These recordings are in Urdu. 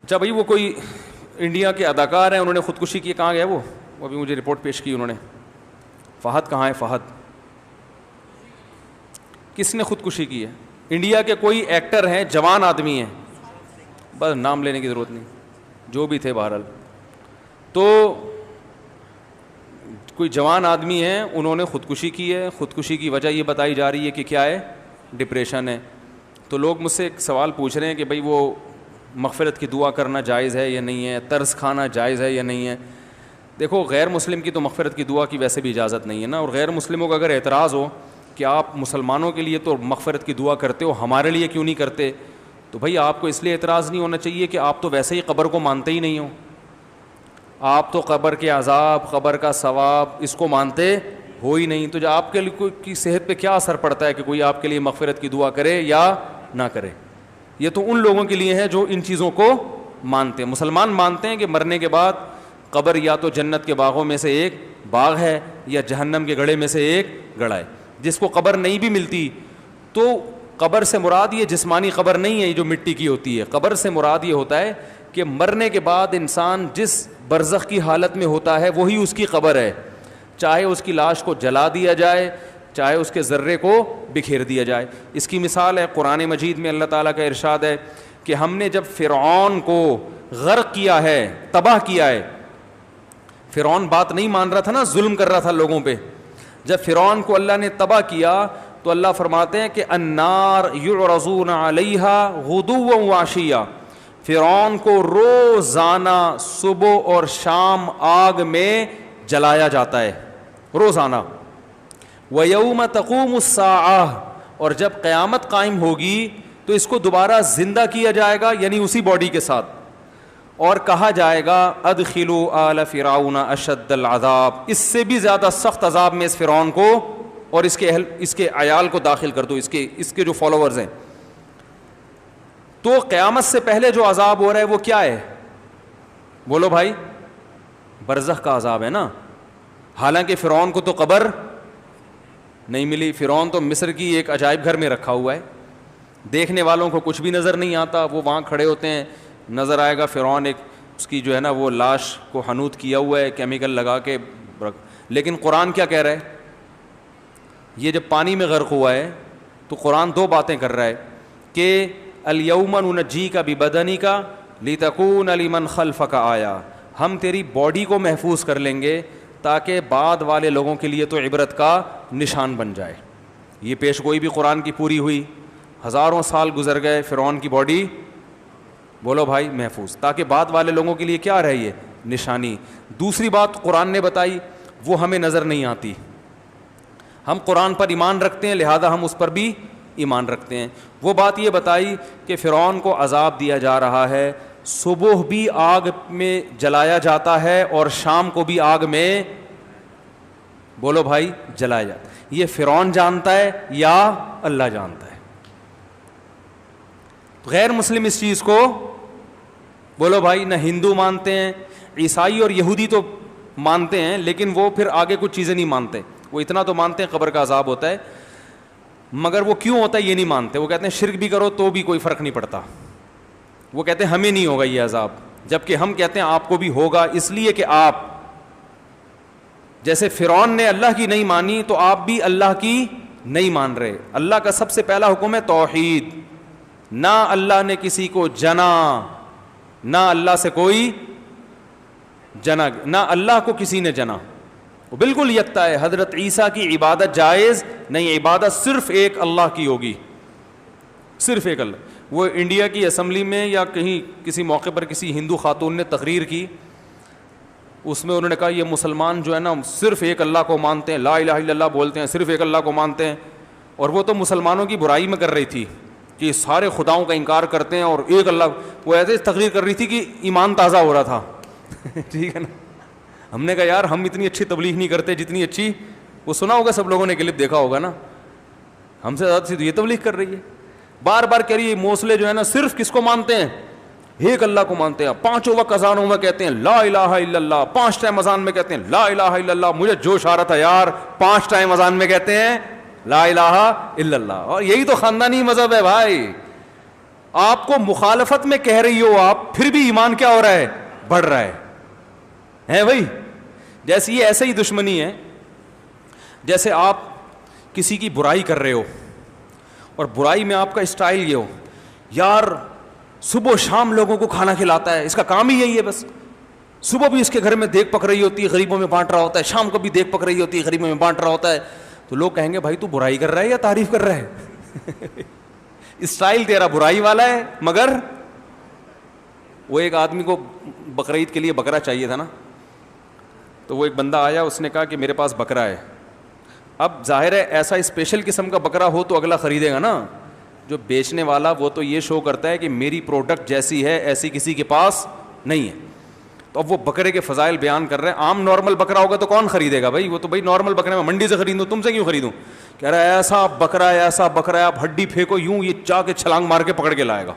اچھا بھائی، وہ کوئی انڈیا کے اداکار ہیں، انہوں نے خودکشی کی، کہاں گیا وہ ابھی مجھے رپورٹ پیش کی انہوں نے. فہد کہاں ہے؟ فہد کس نے خودکشی کی ہے؟ انڈیا کے کوئی ایکٹر ہیں، جوان آدمی ہیں، بس نام لینے کی ضرورت نہیں، جو بھی تھے بہرحال. تو کوئی جوان آدمی ہیں، انہوں نے خودکشی کی ہے. خودکشی کی وجہ یہ بتائی جا رہی ہے کہ کیا ہے؟ ڈپریشن ہے. تو لوگ مجھ سے ایک سوال پوچھ رہے ہیں کہ بھائی وہ مغفرت کی دعا کرنا جائز ہے یا نہیں ہے، طرز کھانا جائز ہے یا نہیں ہے. دیکھو، غیر مسلم کی تو مغفرت کی دعا کی ویسے بھی اجازت نہیں ہے نا. اور غیر مسلموں کا اگر اعتراض ہو کہ آپ مسلمانوں کے لیے تو مغفرت کی دعا کرتے ہو، ہمارے لیے کیوں نہیں کرتے، تو بھائی آپ کو اس لیے اعتراض نہیں ہونا چاہیے کہ آپ تو ویسے ہی قبر کو مانتے ہی نہیں ہو. آپ تو قبر کے عذاب، قبر کا ثواب، اس کو مانتے ہو ہی نہیں. تو جو آپ کے لیے کی صحت پہ کیا اثر پڑتا ہے کہ کوئی آپ کے لیے مغفرت کی دعا کرے یا نہ کرے؟ یہ تو ان لوگوں کے لیے ہے جو ان چیزوں کو مانتے ہیں. مسلمان مانتے ہیں کہ مرنے کے بعد قبر یا تو جنت کے باغوں میں سے ایک باغ ہے یا جہنم کے گڑھے میں سے ایک گڑھا ہے. جس کو قبر نہیں بھی ملتی تو قبر سے مراد یہ جسمانی قبر نہیں ہے، یہ جو مٹی کی ہوتی ہے. قبر سے مراد یہ ہوتا ہے کہ مرنے کے بعد انسان جس برزخ کی حالت میں ہوتا ہے وہی اس کی قبر ہے. چاہے اس کی لاش کو جلا دیا جائے، چاہے اس کے ذرے کو بکھیر دیا جائے. اس کی مثال ہے قرآن مجید میں اللہ تعالیٰ کا ارشاد ہے کہ ہم نے جب فرعون کو غرق کیا ہے، تباہ کیا ہے. فرعون بات نہیں مان رہا تھا نا، ظلم کر رہا تھا لوگوں پہ. جب فرعون کو اللہ نے تباہ کیا تو اللہ فرماتے ہیں کہ النار یعرضون علیہا غدوا وعشیا، فرعون کو روزانہ صبح اور شام آگ میں جلایا جاتا ہے، روزانہ. وَيَوْمَ تَقُومُ السَّاعَةُ، اور جب قیامت قائم ہوگی تو اس کو دوبارہ زندہ کیا جائے گا، یعنی اسی باڈی کے ساتھ، اور کہا جائے گا ادخلوا آل فرعون اشد العذاب، اس سے بھی زیادہ سخت عذاب میں اس فرعون کو اور اس کے عیال کو داخل کر دو، اس کے جو فالوورز ہیں. تو قیامت سے پہلے جو عذاب ہو رہا ہے وہ کیا ہے؟ بولو بھائی، برزخ کا عذاب ہے نا. حالانکہ فرعون کو تو قبر نہیں ملی. فرعون تو مصر کی ایک عجائب گھر میں رکھا ہوا ہے، دیکھنے والوں کو کچھ بھی نظر نہیں آتا. وہ وہاں کھڑے ہوتے ہیں، نظر آئے گا فرعون ایک اس کی جو ہے نا وہ لاش کو حنوط کیا ہوا ہے کیمیکل لگا کے. لیکن قرآن کیا کہہ رہا ہے؟ یہ جب پانی میں غرق ہوا ہے تو قرآن دو باتیں کر رہا ہے کہ الیوم ننجیک ببدنک لتکون لمن خلفک آیا، ہم تیری باڈی کو محفوظ کر لیں گے تاکہ بعد والے لوگوں کے لیے تو عبرت کا نشان بن جائے. یہ پیش گوئی بھی قرآن کی پوری ہوئی. ہزاروں سال گزر گئے، فرعون کی باڈی بولو بھائی محفوظ، تاکہ بعد والے لوگوں کے لیے کیا رہی ہے؟ نشانی. دوسری بات قرآن نے بتائی وہ ہمیں نظر نہیں آتی. ہم قرآن پر ایمان رکھتے ہیں لہذا ہم اس پر بھی ایمان رکھتے ہیں. وہ بات یہ بتائی کہ فرعون کو عذاب دیا جا رہا ہے، صبح بھی آگ میں جلایا جاتا ہے اور شام کو بھی آگ میں بولو بھائی جلایا جاتا ہے. یہ فرعون جانتا ہے یا اللہ جانتا ہے؟ غیر مسلم اس چیز کو بولو بھائی نہ ہندو مانتے ہیں، عیسائی اور یہودی تو مانتے ہیں لیکن وہ پھر آگے کچھ چیزیں نہیں مانتے. وہ اتنا تو مانتے ہیں قبر کا عذاب ہوتا ہے، مگر وہ کیوں ہوتا ہے یہ نہیں مانتے. وہ کہتے ہیں شرک بھی کرو تو بھی کوئی فرق نہیں پڑتا. وہ کہتے ہیں ہمیں نہیں ہوگا یہ عذاب، جبکہ ہم کہتے ہیں آپ کو بھی ہوگا، اس لیے کہ آپ جیسے فرعون نے اللہ کی نہیں مانی تو آپ بھی اللہ کی نہیں مان رہے. اللہ کا سب سے پہلا حکم ہے توحید. نہ اللہ نے کسی کو جنا، نہ اللہ سے کوئی جنا، نہ اللہ کو کسی نے جنا. وہ بالکل یکتا ہے. حضرت عیسیٰ کی عبادت جائز نہیں، عبادت صرف ایک اللہ کی ہوگی، صرف ایک اللہ. وہ انڈیا کی اسمبلی میں یا کہیں کسی موقع پر کسی ہندو خاتون نے تقریر کی، اس میں انہوں نے کہا یہ مسلمان جو ہے نا صرف ایک اللہ کو مانتے ہیں، لا الہ الا اللہ بولتے ہیں، صرف ایک اللہ کو مانتے ہیں. اور وہ تو مسلمانوں کی برائی میں کر رہی تھی کہ سارے خداؤں کا انکار کرتے ہیں اور ایک اللہ. وہ ایسے تقریر کر رہی تھی کہ ایمان تازہ ہو رہا تھا. ٹھیک ہے نا. ہم نے کہا یار ہم اتنی اچھی تبلیغ نہیں کرتے جتنی اچھی وہ سنا ہوگا، سب لوگوں نے کلپ دیکھا ہوگا نا، ہم سے زیادہ یہ تبلیغ کر رہی ہے. بار بار کہہ رہی ہے موصلے جو ہے نا صرف کس کو مانتے ہیں؟ ایک اللہ کو مانتے ہیں. پانچوں وقت اذانوں میں کہتے ہیں لا الہ الا اللہ، 5 ٹائم اذان میں کہتے ہیں لا الہ الا اللہ. مجھے جوش آ رہا تھا یار، 5 ٹائم اذان میں کہتے ہیں لا الہ الا اللہ. اور یہی تو خاندانی مذہب ہے بھائی. آپ کو مخالفت میں کہہ رہی ہو آپ، پھر بھی ایمان کیا ہو رہا ہے؟ بڑھ رہا ہے بھائی. جیسے یہ ایسے ہی دشمنی ہے جیسے آپ کسی کی برائی کر رہے ہو اور برائی میں آپ کا اسٹائل یہ ہو، یار صبح و شام لوگوں کو کھانا کھلاتا ہے، اس کا کام ہی یہی ہے، بس صبح بھی اس کے گھر میں دیگ پک رہی ہوتی ہے، غریبوں میں بانٹ رہا ہوتا ہے، شام کو بھی دیگ پک رہی ہوتی ہے، غریبوں میں بانٹ رہا ہوتا ہے. تو لوگ کہیں گے بھائی تو برائی کر رہا ہے یا تعریف کر رہا ہے؟ اسٹائل تیرا برائی والا ہے. مگر وہ ایک آدمی کو بقرعید کے لیے بکرا چاہیے تھا نا، تو وہ ایک بندہ آیا، اس نے کہا کہ میرے پاس بکرا ہے. اب ظاہر ہے ایسا اسپیشل قسم کا بکرا ہو تو اگلا خریدے گا نا. جو بیچنے والا وہ تو یہ شو کرتا ہے کہ میری پروڈکٹ جیسی ہے ایسی کسی کے پاس نہیں ہے. تو اب وہ بکرے کے فضائل بیان کر رہے ہیں. عام نارمل بکرا ہوگا تو کون خریدے گا بھائی؟ وہ تو بھائی نارمل بکرے میں منڈی سے خریدوں، تم سے کیوں خریدوں؟ کہہ رہا ہے ایسا بکرا ہے، ایسا بکرا ہے، آپ ہڈی پھینکو یوں یہ جا کے چھلانگ مار کے پکڑ کے لائے گا.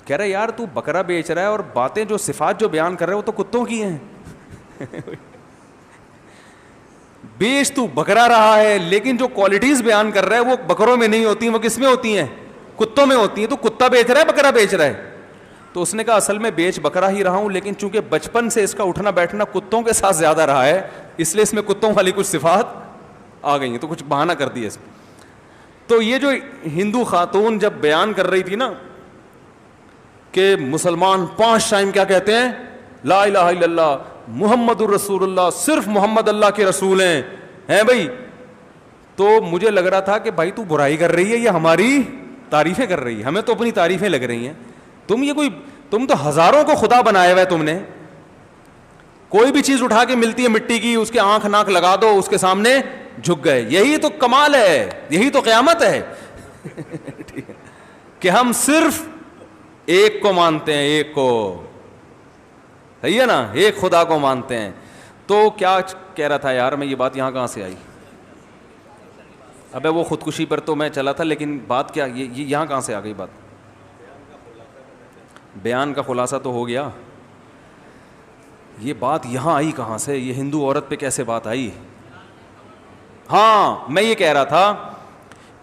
کہہ رہا ہے یار تو بکرا بیچ رہا ہے اور باتیں جو صفات جو بیان کر رہے ہیں وہ تو کتوں کی ہیں. بیچ تو بکرا رہا ہے لیکن جو کوالٹیز بیان کر رہا ہے وہ بکروں میں نہیں ہوتی ہیں، وہ کس میں ہوتی ہیں؟ کتوں میں ہوتی ہیں. تو کتا بیچ رہا ہے بکرا بیچ رہا ہے. تو اس نے کہا اصل میں بیچ بکرا ہی رہا ہوں، لیکن چونکہ بچپن سے اس کا اٹھنا بیٹھنا کتوں کے ساتھ زیادہ رہا ہے اس لیے اس میں کتوں والی کچھ صفات آ گئی ہیں، تو کچھ بہانہ کر دیا اس میں. تو یہ جو ہندو خاتون جب بیان کر رہی تھی نا کہ مسلمان 5 ٹائم کیا کہتے ہیں؟ لا الہ الا اللہ محمد الرسول اللہ، صرف محمد اللہ کے رسول ہیں بھائی. تو مجھے لگ رہا تھا کہ بھائی تو برائی کر رہی ہے یا ہماری تعریفیں کر رہی ہے؟ ہمیں تو اپنی تعریفیں لگ رہی ہیں. تم تو ہزاروں کو خدا بنایا ہوا ہے. تم نے کوئی بھی چیز اٹھا کے ملتی ہے مٹی کی، اس کے آنکھ ناک لگا دو، اس کے سامنے جھک گئے. یہی تو کمال ہے، یہی تو قیامت ہے کہ ہم صرف ایک کو مانتے ہیں، ایک کو، صحیح ہے نا، ایک خدا کو مانتے ہیں. تو کیا کہہ رہا تھا یار میں، یہ بات یہاں کہاں سے آئی؟ ابے وہ خودکشی پر تو میں چلا تھا، لیکن بات کیا یہ یہاں کہاں سے آ گئی بات؟ بیان کا خلاصہ تو ہو گیا. یہ بات یہاں آئی کہاں سے؟ یہ ہندو عورت پہ کیسے بات آئی؟ ہاں میں یہ کہہ رہا تھا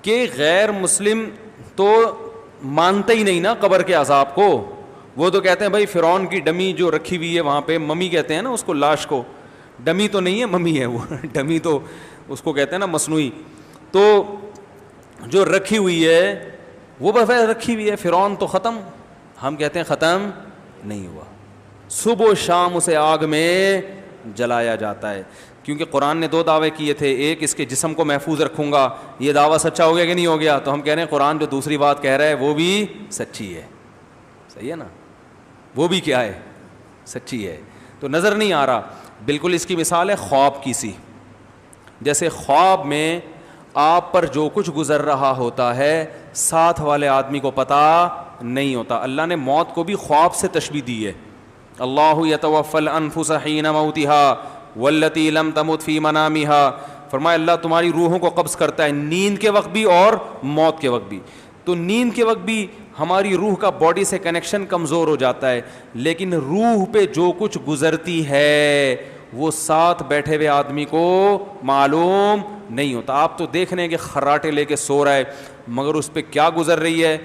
کہ غیر مسلم تو مانتے ہی نہیں نا قبر کے عذاب کو. وہ تو کہتے ہیں بھائی فرعون کی ڈمی جو رکھی ہوئی ہے وہاں پہ، ممی کہتے ہیں نا اس کو، لاش کو. ڈمی تو نہیں ہے، ممی ہے وہ. ڈمی تو اس کو کہتے ہیں نا مصنوعی. تو جو رکھی ہوئی ہے وہ بس رکھی ہوئی ہے. فرعون تو ختم، ہم کہتے ہیں ختم نہیں ہوا. صبح و شام اسے آگ میں جلایا جاتا ہے. کیونکہ قرآن نے 2 دعوے کیے تھے، ایک اس کے جسم کو محفوظ رکھوں گا، یہ دعویٰ سچا ہو گیا کہ نہیں ہو گیا؟ تو ہم کہہ رہے ہیں قرآن جو دوسری بات کہہ رہا ہے وہ بھی سچی ہے. صحیح ہے نا، وہ بھی کیا ہے؟ سچی ہے. تو نظر نہیں آ رہا. بالکل اس کی مثال ہے خواب کی سی. جیسے خواب میں آپ پر جو کچھ گزر رہا ہوتا ہے ساتھ والے آدمی کو پتہ نہیں ہوتا. اللہ نے موت کو بھی خواب سے تشبیہ دی ہے. اللہ یتوفی الانفس حین موتها والتی لم تمت فی منامها. فرمایا اللہ تمہاری روحوں کو قبض کرتا ہے نیند کے وقت بھی اور موت کے وقت بھی. تو نیند کے وقت بھی ہماری روح کا باڈی سے کنیکشن کمزور ہو جاتا ہے، لیکن روح پہ جو کچھ گزرتی ہے وہ ساتھ بیٹھے ہوئے آدمی کو معلوم نہیں ہوتا. آپ تو دیکھ رہے ہیں کہ خراٹے لے کے سو رہا ہے، مگر اس پہ کیا گزر رہی ہے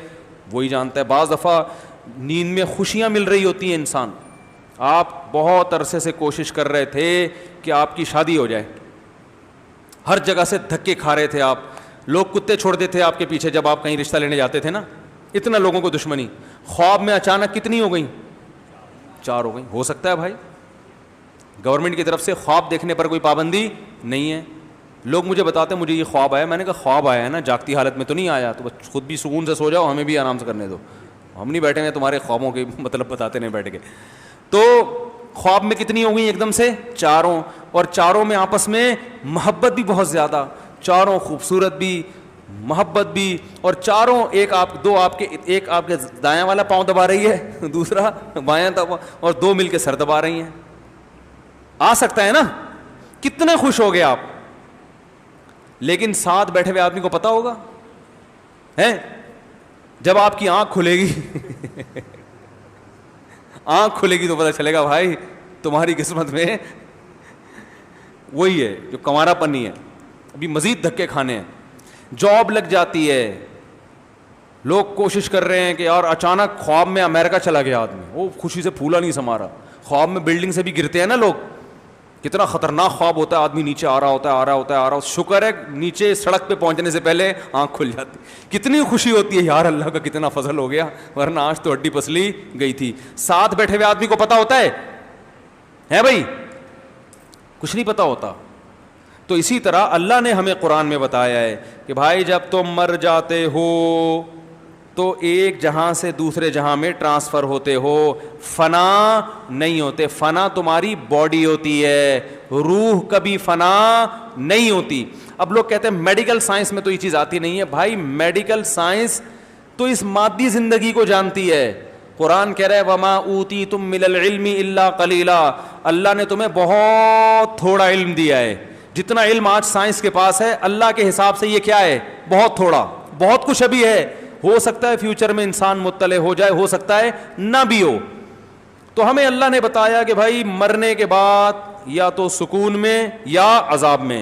وہی جانتا ہے. بعض دفعہ نیند میں خوشیاں مل رہی ہوتی ہیں انسان. آپ بہت عرصے سے کوشش کر رہے تھے کہ آپ کی شادی ہو جائے، ہر جگہ سے دھکے کھا رہے تھے آپ، لوگ کتے چھوڑتے تھے آپ کے پیچھے جب آپ کہیں رشتہ لینے جاتے تھے نا. اتنا لوگوں کو دشمنی. خواب میں اچانک کتنی ہو گئیں؟ 4 ہو گئیں. ہو سکتا ہے بھائی گورنمنٹ کی طرف سے خواب دیکھنے پر کوئی پابندی نہیں ہے. لوگ مجھے بتاتے ہیں مجھے یہ خواب آیا. میں نے کہا خواب آیا ہے نا، جاگتی حالت میں تو نہیں آیا، تو بس خود بھی سکون سے سو جاؤ، ہمیں بھی آرام سے کرنے دو. ہم نہیں بیٹھے ہیں تمہارے خوابوں کے مطلب بتاتے نہیں بیٹھ کے. تو خواب میں کتنی ہو گئی ایک دم سے؟ 4. اور 4 میں آپس میں محبت بھی بہت زیادہ، 4 خوبصورت بھی، محبت بھی. اور 4 ایک آپ کے دایاں والا پاؤں دبا رہی ہے، دوسرا بایاں دبا، اور 2 مل کے سر دبا رہی ہیں. آ سکتا ہے نا؟ کتنے خوش ہو گئے آپ. لیکن ساتھ بیٹھے ہوئے آدمی کو پتا ہوگا ہے جب آپ کی آنکھ کھلے گی آنکھ کھلے گی تو پتا چلے گا بھائی تمہاری قسمت میں وہی ہے جو کنوارا پن نہیں ہے، ابھی مزید دھکے کھانے ہیں. جاب لگ جاتی ہے، لوگ کوشش کر رہے ہیں کہ اور اچانک خواب میں امریکہ چلا گیا آدمی, وہ خوشی سے پھولا نہیں سما رہا. خواب میں بلڈنگ سے بھی گرتے ہیں نا لوگ, کتنا خطرناک خواب ہوتا ہے, آدمی نیچے آ رہا ہوتا ہے, آ رہا ہوتا ہے, آ رہا. شکر ہے نیچے سڑک پہ پہنچنے سے پہلے آنکھ کھل جاتی. کتنی خوشی ہوتی ہے یار, اللہ کا کتنا فضل ہو گیا, ورنہ آج تو ہڈی پسلی گئی تھی. ساتھ بیٹھے ہوئے آدمی کو پتا ہوتا ہے بھائی, کچھ نہیں پتا ہوتا. تو اسی طرح اللہ نے ہمیں قرآن میں بتایا ہے کہ بھائی جب تم مر جاتے ہو تو ایک جہاں سے دوسرے جہاں میں ٹرانسفر ہوتے ہو, فنا نہیں ہوتے. فنا تمہاری باڈی ہوتی ہے, روح کبھی فنا نہیں ہوتی. اب لوگ کہتے ہیں میڈیکل سائنس میں تو یہ چیز آتی نہیں ہے. بھائی میڈیکل سائنس تو اس مادی زندگی کو جانتی ہے. قرآن کہہ رہا ہے وما اوتیتم من العلم الا قلیلا, اللہ نے تمہیں بہت تھوڑا علم دیا ہے. جتنا علم آج سائنس کے پاس ہے اللہ کے حساب سے یہ کیا ہے, بہت تھوڑا. بہت کچھ ابھی ہے, ہو سکتا ہے فیوچر میں انسان مطلع ہو جائے, ہو سکتا ہے نہ بھی ہو. تو ہمیں اللہ نے بتایا کہ بھائی مرنے کے بعد یا تو سکون میں یا عذاب میں,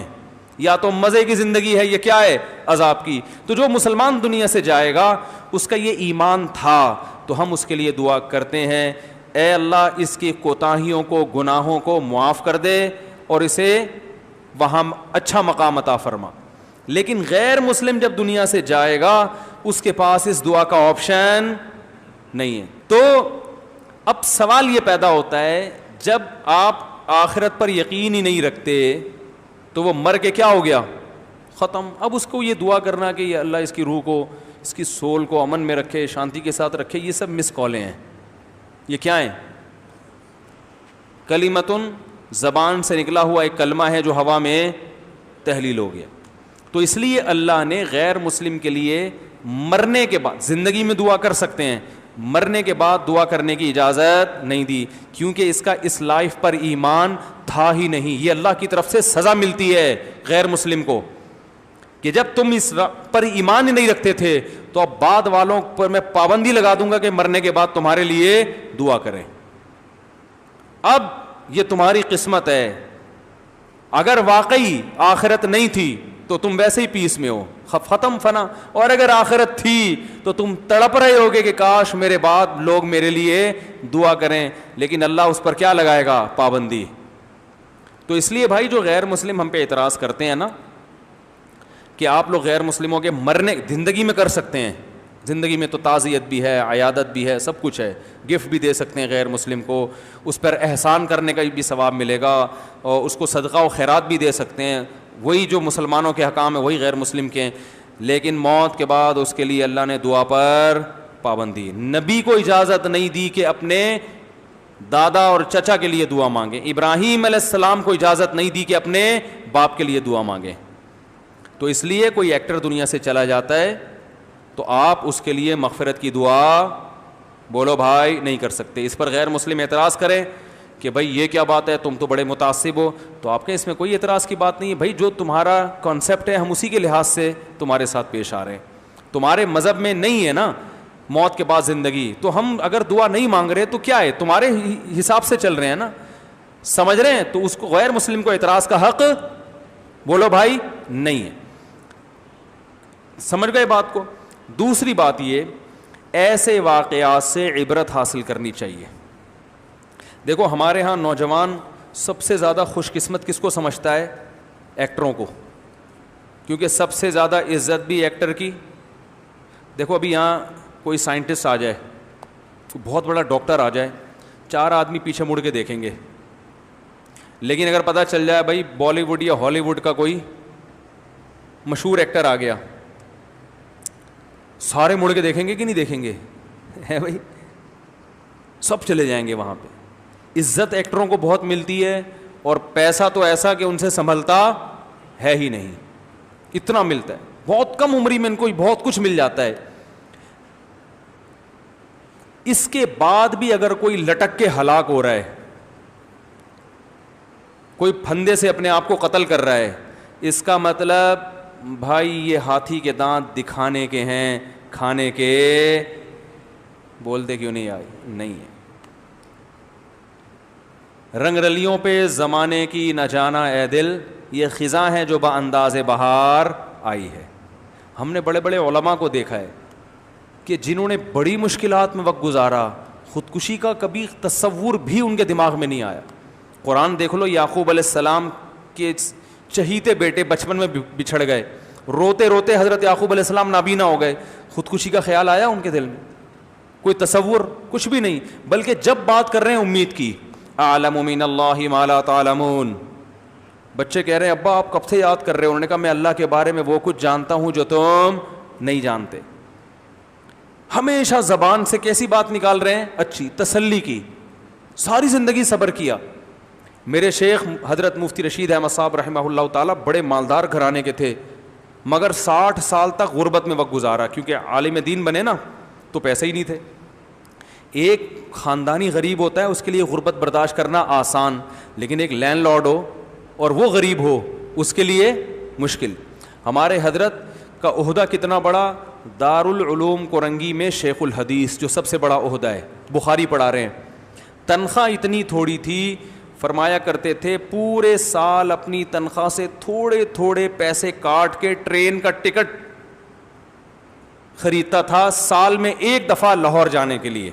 یا تو مزے کی زندگی ہے یہ کیا ہے, عذاب کی. تو جو مسلمان دنیا سے جائے گا اس کا یہ ایمان تھا, تو ہم اس کے لیے دعا کرتے ہیں اے اللہ اس کی کوتاہیوں کو, گناہوں کو معاف کر دے اور اسے وہاں اچھا مقام عطا فرما. لیکن غیر مسلم جب دنیا سے جائے گا اس کے پاس اس دعا کا آپشن نہیں ہے. تو اب سوال یہ پیدا ہوتا ہے جب آپ آخرت پر یقین ہی نہیں رکھتے تو وہ مر کے کیا ہو گیا, ختم. اب اس کو یہ دعا کرنا کہ یہ اللہ اس کی روح کو, اس کی سول کو امن میں رکھے, شانتی کے ساتھ رکھے, یہ سب مس کالیں ہیں. یہ کیا ہیں, کلمتن, زبان سے نکلا ہوا ایک کلمہ ہے جو ہوا میں تحلیل ہو گیا. تو اس لیے اللہ نے غیر مسلم کے لیے مرنے کے بعد, زندگی میں دعا کر سکتے ہیں, مرنے کے بعد دعا کرنے کی اجازت نہیں دی, کیونکہ اس کا اس لائف پر ایمان تھا ہی نہیں. یہ اللہ کی طرف سے سزا ملتی ہے غیر مسلم کو کہ جب تم اس پر ایمان ہی نہیں رکھتے تھے تو اب بعد والوں پر میں پابندی لگا دوں گا کہ مرنے کے بعد تمہارے لیے دعا کریں. اب یہ تمہاری قسمت ہے, اگر واقعی آخرت نہیں تھی تو تم ویسے ہی پیس میں ہو, ختم فنا. اور اگر آخرت تھی تو تم تڑپ رہے ہوگے کہ کاش میرے بعد لوگ میرے لیے دعا کریں, لیکن اللہ اس پر کیا لگائے گا, پابندی. تو اس لیے بھائی جو غیر مسلم ہم پہ اعتراض کرتے ہیں نا کہ آپ لوگ غیر مسلموں کے مرنے, زندگی میں کر سکتے ہیں, زندگی میں تو تعزیت بھی ہے, عیادت بھی ہے, سب کچھ ہے, گفٹ بھی دے سکتے ہیں غیر مسلم کو, اس پر احسان کرنے کا بھی ثواب ملے گا, اور اس کو صدقہ و خیرات بھی دے سکتے ہیں, وہی جو مسلمانوں کے حکام ہیں وہی غیر مسلم کے ہیں. لیکن موت کے بعد اس کے لیے اللہ نے دعا پر پابندی. نبی کو اجازت نہیں دی کہ اپنے دادا اور چچا کے لیے دعا مانگیں, ابراہیم علیہ السلام کو اجازت نہیں دی کہ اپنے باپ کے لیے دعا مانگیں. تو اس لیے کوئی ایکٹر دنیا سے چلا جاتا ہے تو آپ اس کے لیے مغفرت کی دعا بولو بھائی نہیں کر سکتے. اس پر غیر مسلم اعتراض کریں کہ بھائی یہ کیا بات ہے, تم تو بڑے متعصب ہو, تو آپ کے اس میں کوئی اعتراض کی بات نہیں ہے. بھائی جو تمہارا کانسیپٹ ہے ہم اسی کے لحاظ سے تمہارے ساتھ پیش آ رہے ہیں. تمہارے مذہب میں نہیں ہے نا موت کے بعد زندگی, تو ہم اگر دعا نہیں مانگ رہے تو کیا ہے, تمہارے حساب سے چل رہے ہیں نا, سمجھ رہے ہیں. تو اس کو غیر مسلم کو اعتراض کا حق بولو بھائی نہیں ہے. سمجھ گئے بات کو. دوسری بات یہ, ایسے واقعات سے عبرت حاصل کرنی چاہیے. دیکھو ہمارے ہاں نوجوان سب سے زیادہ خوش قسمت کس کو سمجھتا ہے, ایکٹروں کو, کیونکہ سب سے زیادہ عزت بھی ایکٹر کی. دیکھو ابھی یہاں کوئی سائنٹسٹ آ جائے, بہت بڑا ڈاکٹر آ جائے, 4 آدمی پیچھے مڑ کے دیکھیں گے. لیکن اگر پتہ چل جائے بھائی بالی ووڈ یا ہالی ووڈ کا کوئی مشہور ایکٹر آ گیا, سارے مڑ کے دیکھیں گے کہ نہیں دیکھیں گے, ہے بھائی, سب چلے جائیں گے وہاں پہ. عزت ایکٹروں کو بہت ملتی ہے, اور پیسہ تو ایسا کہ ان سے سنبھلتا ہے ہی نہیں, اتنا ملتا ہے, بہت کم عمری میں ان کو بہت کچھ مل جاتا ہے. اس کے بعد بھی اگر کوئی لٹک کے ہلاک ہو رہا ہے, کوئی پھندے سے اپنے آپ کو قتل کر رہا ہے, اس کا مطلب بھائی یہ ہاتھی کے دانت دکھانے کے ہیں, کھانے کے بولتے کیوں نہیں آئی نہیں ہے. رنگ رلیوں پہ زمانے کی نہ جانا اے دل, یہ خزاں ہے جو با انداز بہار آئی ہے. ہم نے بڑے بڑے علماء کو دیکھا ہے, کہ جنہوں نے بڑی مشکلات میں وقت گزارا, خودکشی کا کبھی تصور بھی ان کے دماغ میں نہیں آیا. قرآن دیکھ لو, یعقوب علیہ السلام کے چہیتے بیٹے بچپن میں بچھڑ گئے, روتے روتے حضرت یعقوب علیہ السلام نابینا ہو گئے. خودکشی کا خیال آیا ان کے دل میں؟ کوئی تصور, کچھ بھی نہیں. بلکہ جب بات کر رہے ہیں امید کی, اعلم من اللہ ما لا تعلمون, بچے کہہ رہے ہیں ابا آپ کب سے یاد کر رہے ہو؟ انہوں نے کہا میں اللہ کے بارے میں وہ کچھ جانتا ہوں جو تم نہیں جانتے. ہمیشہ زبان سے کیسی بات نکال رہے ہیں؟ اچھی, تسلی کی. ساری زندگی صبر کیا. میرے شیخ حضرت مفتی رشید احمد صاحب رحمہ اللہ تعالیٰ بڑے مالدار گھرانے کے تھے, مگر 60 سال تک غربت میں وقت گزارا, کیونکہ عالم دین بنے نا تو پیسے ہی نہیں تھے. ایک خاندانی غریب ہوتا ہے اس کے لیے غربت برداشت کرنا آسان, لیکن ایک لینڈ لارڈ ہو اور وہ غریب ہو اس کے لیے مشکل. ہمارے حضرت کا عہدہ کتنا بڑا, دارالعلوم کورنگی میں شیخ الحدیث, جو سب سے بڑا عہدہ ہے, بخاری پڑھا رہے ہیں. تنخواہ اتنی تھوڑی تھی, فرمایا کرتے تھے پورے سال اپنی تنخواہ سے تھوڑے تھوڑے پیسے کاٹ کے ٹرین کا ٹکٹ خریدتا تھا سال میں ایک دفعہ لاہور جانے کے لیے.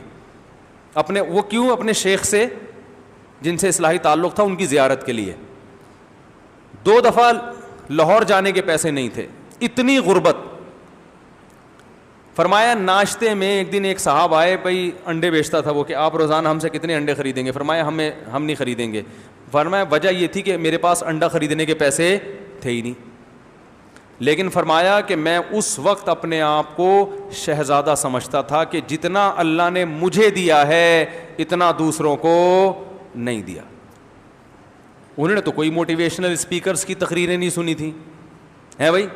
اپنے وہ کیوں؟ اپنے شیخ سے جن سے اصلاحی تعلق تھا ان کی زیارت کے لیے. 2 دفعہ لاہور جانے کے پیسے نہیں تھے, اتنی غربت. فرمایا ناشتے میں ایک دن ایک صاحب آئے, بھائی انڈے بیچتا تھا وہ, کہ آپ روزانہ ہم سے کتنے انڈے خریدیں گے؟ فرمایا ہم نہیں خریدیں گے. فرمایا وجہ یہ تھی کہ میرے پاس انڈا خریدنے کے پیسے تھے ہی نہیں. لیکن فرمایا کہ میں اس وقت اپنے آپ کو شہزادہ سمجھتا تھا کہ جتنا اللہ نے مجھے دیا ہے اتنا دوسروں کو نہیں دیا. انہوں نے تو کوئی موٹیویشنل اسپیکرز کی تقریریں نہیں سنی تھیں, ہے بھائی؟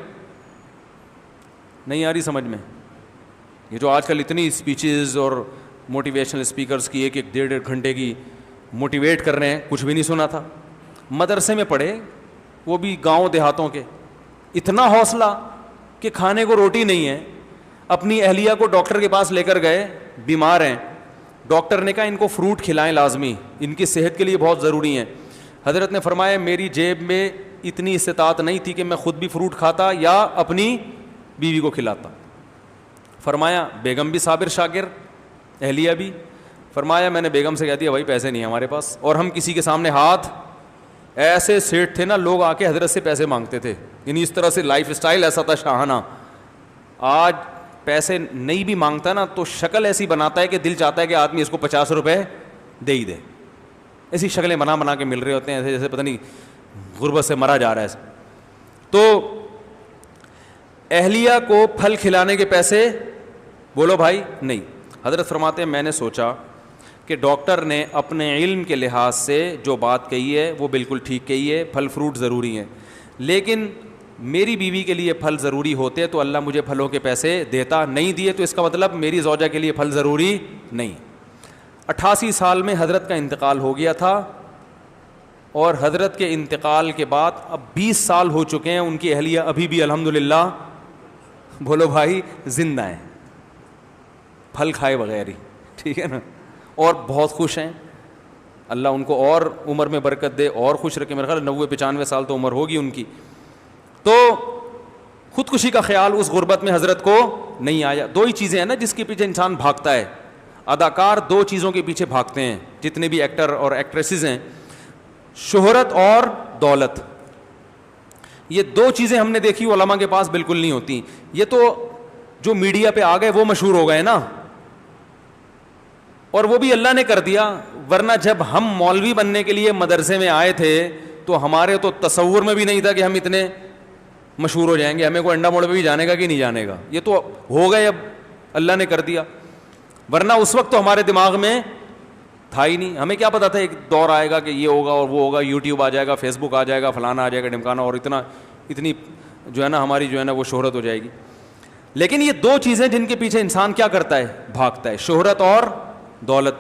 نہیں آ رہی سمجھ میں؟ یہ جو آج کل اتنی اسپیچز اور موٹیویشنل اسپیکرز کی 1-1 گھنٹے کی موٹیویٹ کر رہے ہیں, کچھ بھی نہیں سنا تھا. مدرسے میں پڑھے, وہ بھی گاؤں دیہاتوں کے. اتنا حوصلہ کہ کھانے کو روٹی نہیں ہے. اپنی اہلیہ کو ڈاکٹر کے پاس لے کر گئے, بیمار ہیں. ڈاکٹر نے کہا ان کو فروٹ کھلائیں لازمی, ان کی صحت کے لیے بہت ضروری ہیں. حضرت نے فرمایا میری جیب میں اتنی استطاعت نہیں تھی کہ میں خود بھی فروٹ کھاتا یا اپنی بیوی کو کھلاتا. فرمایا بیگم بھی صابر شاکر, اہلیہ بھی. فرمایا میں نے بیگم سے کہہ دیا بھائی پیسے نہیں ہمارے پاس, اور ہم کسی کے سامنے ہاتھ, ایسے سیٹ تھے نا لوگ آ کے حضرت سے پیسے مانگتے تھے, یعنی اس طرح سے لائف اسٹائل ایسا تھا شاہانہ. آج پیسے نہیں بھی مانگتا نا تو شکل ایسی بناتا ہے کہ دل چاہتا ہے کہ آدمی اس کو 50 روپے دے ہی دے. ایسی شکلیں بنا کے مل رہے ہوتے ہیں جیسے پتہ نہیں غربت سے مرا جا رہا ہے. تو اہلیہ کو پھل کھلانے کے پیسے بولو بھائی نہیں. حضرت فرماتے ہیں میں نے سوچا کہ ڈاکٹر نے اپنے علم کے لحاظ سے جو بات کہی ہے وہ بالکل ٹھیک کہی ہے, پھل فروٹ ضروری ہیں, لیکن میری بیوی کے لیے پھل ضروری ہوتے تو اللہ مجھے پھلوں کے پیسے دیتا. نہیں دیے تو اس کا مطلب میری زوجہ کے لیے پھل ضروری نہیں. 88 سال میں حضرت کا انتقال ہو گیا تھا, اور حضرت کے انتقال کے بعد اب 20 سال ہو چکے ہیں. ان کی اہلیہ ابھی بھی الحمدللہ بولو بھائی زندہ ہیں, پھل کھائے بغیر ہی, ٹھیک ہے نا, اور بہت خوش ہیں. اللہ ان کو اور عمر میں برکت دے, اور خوش رکھے. میرے خیال 90-95 سال تو عمر ہوگی ان کی. تو خودکشی کا خیال اس غربت میں حضرت کو نہیں آیا. 2 ہی چیزیں ہیں نا جس کے پیچھے انسان بھاگتا ہے. اداکار 2 چیزوں کے پیچھے بھاگتے ہیں, جتنے بھی ایکٹر اور ایکٹریسز ہیں, شہرت اور دولت. یہ 2 چیزیں ہم نے دیکھی علماء کے پاس بالکل نہیں ہوتی. یہ تو جو میڈیا پہ آ گئے وہ مشہور ہو گئے نا, اور وہ بھی اللہ نے کر دیا. ورنہ جب ہم مولوی بننے کے لیے مدرسے میں آئے تھے تو ہمارے تو تصور میں بھی نہیں تھا کہ ہم اتنے مشہور ہو جائیں گے. ہمیں کوئی انڈا موڑ پہ بھی جانے گا کہ نہیں جانے گا, یہ تو ہو گئے, اب اللہ نے کر دیا. ورنہ اس وقت تو ہمارے دماغ میں تھا ہی نہیں. ہمیں کیا پتا تھا ایک دور آئے گا کہ یہ ہوگا اور وہ ہوگا, یوٹیوب آ جائے گا, فیس بک آ جائے گا, فلانا آ جائے گا, ڈمکانا, اور اتنی جو ہے نا ہماری جو ہے نا وہ شہرت ہو جائے گی. لیکن یہ 2 چیزیں جن کے پیچھے انسان کیا کرتا ہے, بھاگتا ہے, شہرت اور دولت.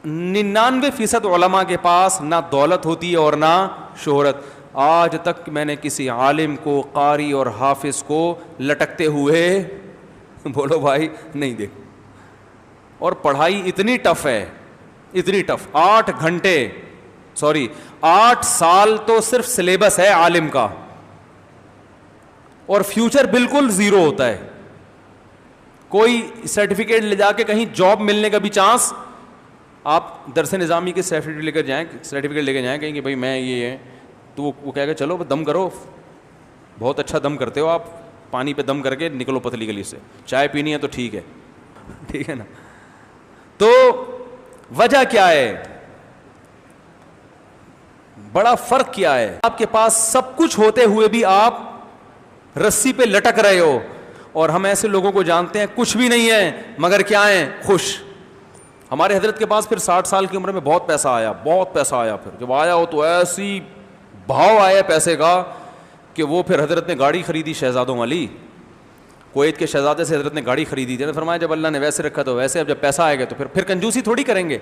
99% علماء کے پاس نہ دولت ہوتی ہے اور نہ شہرت. آج تک میں نے کسی عالم کو, قاری اور حافظ کو لٹکتے ہوئے بولو بھائی نہیں دیکھا. اور پڑھائی اتنی ٹف ہے, اتنی ٹف. 8 سال تو صرف سلیبس ہے عالم کا, اور فیوچر بالکل زیرو ہوتا ہے. کوئی سرٹیفکیٹ لے جا کے کہیں جاب ملنے کا بھی چانس, آپ درس نظامی کے سرٹیفکیٹ لے کے جائیں کہیں کہ بھائی میں یہ ہے, تو وہ کہے گا چلو دم کرو, بہت اچھا دم کرتے ہو آپ, پانی پہ دم کر کے نکلو پتلی گلی سے, چائے پینی ہے تو ٹھیک ہے, ٹھیک ہے نا. تو وجہ کیا ہے, بڑا فرق کیا ہے, آپ کے پاس سب کچھ ہوتے ہوئے بھی آپ رسی پہ لٹک رہے ہو, اور ہم ایسے لوگوں کو جانتے ہیں کچھ بھی نہیں ہے مگر کیا ہیں, خوش. ہمارے حضرت کے پاس پھر 60 سال کی عمر میں بہت پیسہ آیا, بہت پیسہ آیا, پھر جب آیا ہو تو ایسی بھاؤ آیا پیسے کا کہ وہ پھر حضرت نے گاڑی خریدی شہزادوں والی, کویت کے شہزادے سے حضرت نے گاڑی خریدی تھی. فرمایا جب اللہ نے ویسے رکھا تو ویسے, اب جب پیسہ آئے گا تو پھر کنجوسی تھوڑی کریں گے.